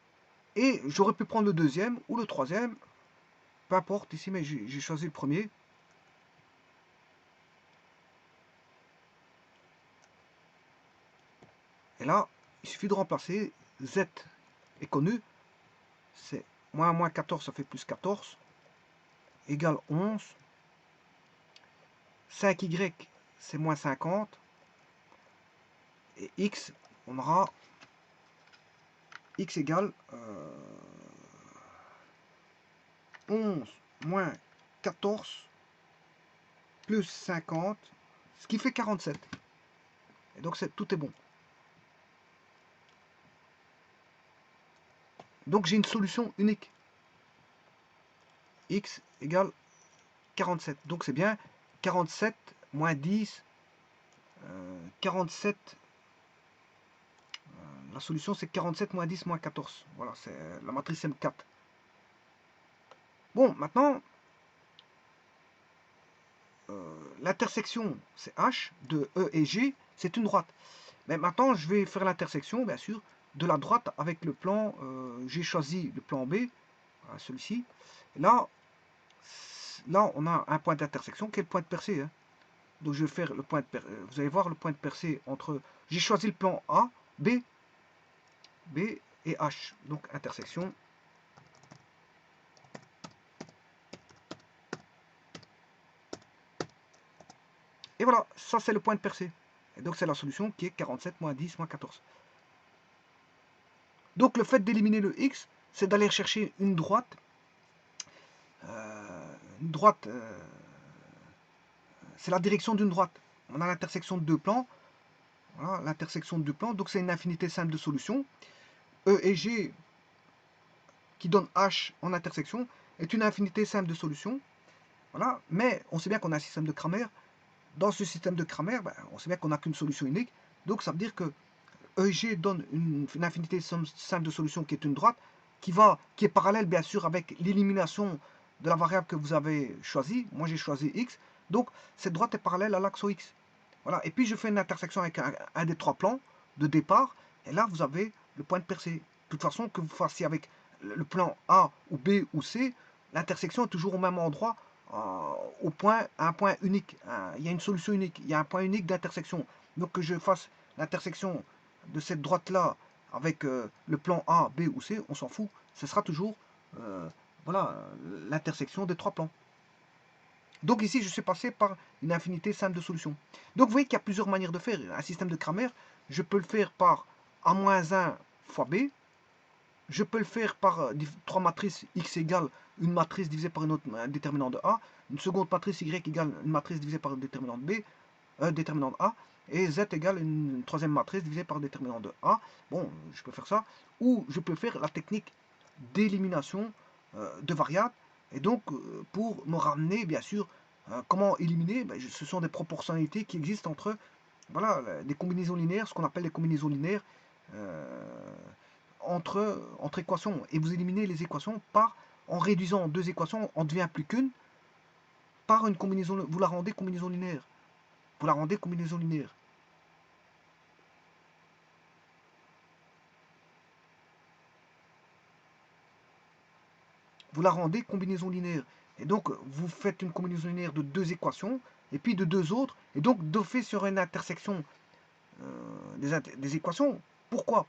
Et j'aurais pu prendre le deuxième ou le troisième. Peu importe ici, mais j'ai choisi le premier. Et là, il suffit de remplacer. Z est connu. C'est moins 14, ça fait plus 14. Égale 11. 5y, c'est moins 50. Et x, on aura x égale 11 moins 14 plus 50, ce qui fait 47. Et donc tout est bon. Donc j'ai une solution unique. X égale 47. Donc c'est bien 47 moins 10. 47. La solution c'est 47 moins 10 moins 14. Voilà, c'est la matrice M4. Bon, maintenant, l'intersection c'est H de E et G, c'est une droite. Mais maintenant, je vais faire l'intersection, bien sûr, de la droite avec le plan. J'ai choisi le plan B, voilà, celui-ci. Là, on a un point d'intersection qui est le point de percée. Hein. Donc, je vais faire le point de percée. Vous allez voir le point de percée entre. J'ai choisi le plan A, B et H. Donc, intersection. Et voilà, ça c'est le point de percée. Et donc, c'est la solution qui est 47 moins 10 moins 14. Donc, le fait d'éliminer le X, c'est d'aller chercher une droite. Une droite. C'est la direction d'une droite. On a l'intersection de deux plans. Voilà, l'intersection de deux plans. Donc c'est une infinité simple de solutions. E et G qui donne H en intersection est une infinité simple de solutions. Voilà. Mais on sait bien qu'on a un système de Cramer. Dans ce système de Cramer, on sait bien qu'on n'a qu'une solution unique. Donc ça veut dire que E et G donne une infinité simple de solutions qui est une droite, qui est parallèle bien sûr avec l'élimination de la variable que vous avez choisie. Moi j'ai choisi X. Donc cette droite est parallèle à l'axe X. Voilà. Et puis je fais une intersection avec un des trois plans de départ. Et là, vous avez le point de percée. De toute façon, que vous fassiez avec le plan A ou B ou C, l'intersection est toujours au même endroit, au point, à un point unique. Il y a une solution unique. Il y a un point unique d'intersection. Donc que je fasse l'intersection de cette droite-là avec le plan A, B ou C, on s'en fout. Ce sera toujours voilà, l'intersection des trois plans. Donc ici, je suis passé par une infinité simple de solutions. Donc vous voyez qu'il y a plusieurs manières de faire. Un système de Cramer, je peux le faire par A-1 fois B. Je peux le faire par trois matrices X égale une matrice divisée par une autre déterminant de A. Une seconde matrice Y égale une matrice divisée par un déterminant de B, déterminant de A. Et Z égale une troisième matrice divisée par un déterminant de A. Bon, je peux faire ça. Ou je peux faire la technique d'élimination de variables. Et donc, pour me ramener, bien sûr, comment éliminer, ce sont des proportionnalités qui existent entre voilà, des combinaisons linéaires, ce qu'on appelle les combinaisons linéaires entre équations. Et vous éliminez les équations en réduisant deux équations, on ne devient plus qu'une, par une combinaison, vous la rendez combinaison linéaire. Vous la rendez combinaison linéaire. Vous la rendez combinaison linéaire. Et donc, vous faites une combinaison linéaire de deux équations, et puis de deux autres, et donc d'office sur une intersection des équations. Pourquoi?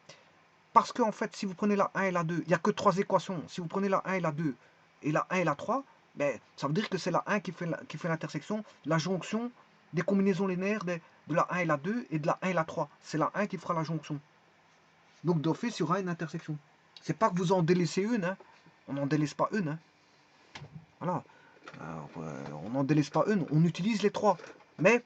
Parce qu'en fait, si vous prenez la 1 et la 2, il n'y a que trois équations. Si vous prenez la 1 et la 2, et la 1 et la 3, ça veut dire que c'est la 1 qui fait l'intersection, la jonction des combinaisons linéaires de la 1 et la 2 et de la 1 et la 3. C'est la 1 qui fera la jonction. Donc d'office, il y aura une intersection. C'est pas que vous en délaissez une, hein. On n'en délaisse pas une. Hein. Voilà. On n'en délaisse pas une, on utilise les trois. Mais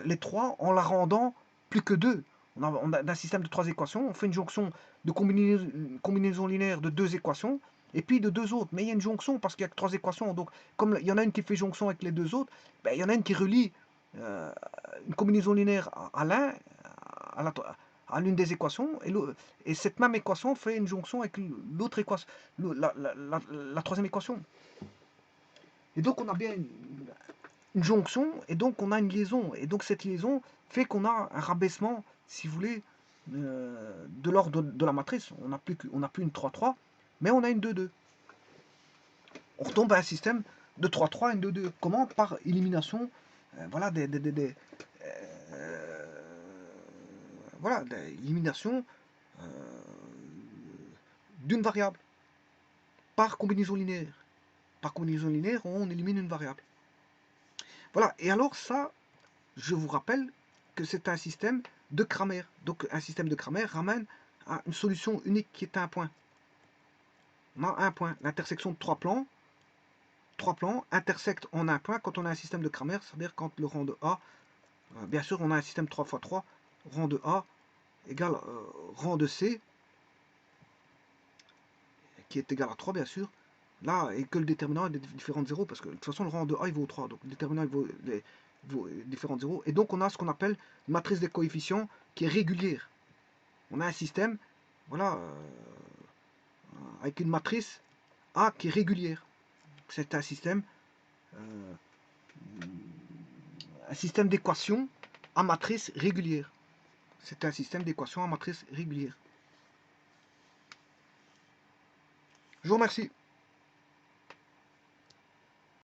les trois en la rendant plus que deux. On a un système de trois équations, on fait une jonction de combinaison linéaire de deux équations, et puis de deux autres. Mais il y a une jonction parce qu'il n'y a que trois équations. Donc, comme il y en a une qui fait jonction avec les deux autres, il y en a une qui relie une combinaison linéaire à l'une des équations, et cette même équation fait une jonction avec l'autre équation, la troisième équation. Et donc on a bien une jonction, et donc on a une liaison. Et donc cette liaison fait qu'on a un rabaissement, si vous voulez, de l'ordre de la matrice. On n'a plus une 3-3, mais on a une 2-2. On retombe à un système de 3-3 et une 2-2. Comment? Par élimination, voilà, voilà, l'élimination d'une variable par combinaison linéaire. Par combinaison linéaire, on élimine une variable. Voilà, et alors ça, je vous rappelle que c'est un système de Cramer. Donc un système de Cramer ramène à une solution unique qui est un point. On a un point. L'intersection de trois plans intersectent en un point quand on a un système de Cramer, c'est-à-dire quand le rang de A, bien sûr on a un système 3 x 3, rang de A égale rang de C, qui est égal à 3 bien sûr, là, et que le déterminant est différent de 0, parce que de toute façon le rang de A il vaut 3, donc le déterminant il vaut différent de 0, et donc on a ce qu'on appelle une matrice des coefficients qui est régulière. On a un système, voilà, avec une matrice A qui est régulière. C'est un système d'équations à matrice régulière. C'est un système d'équations à matrice régulière. Je vous remercie.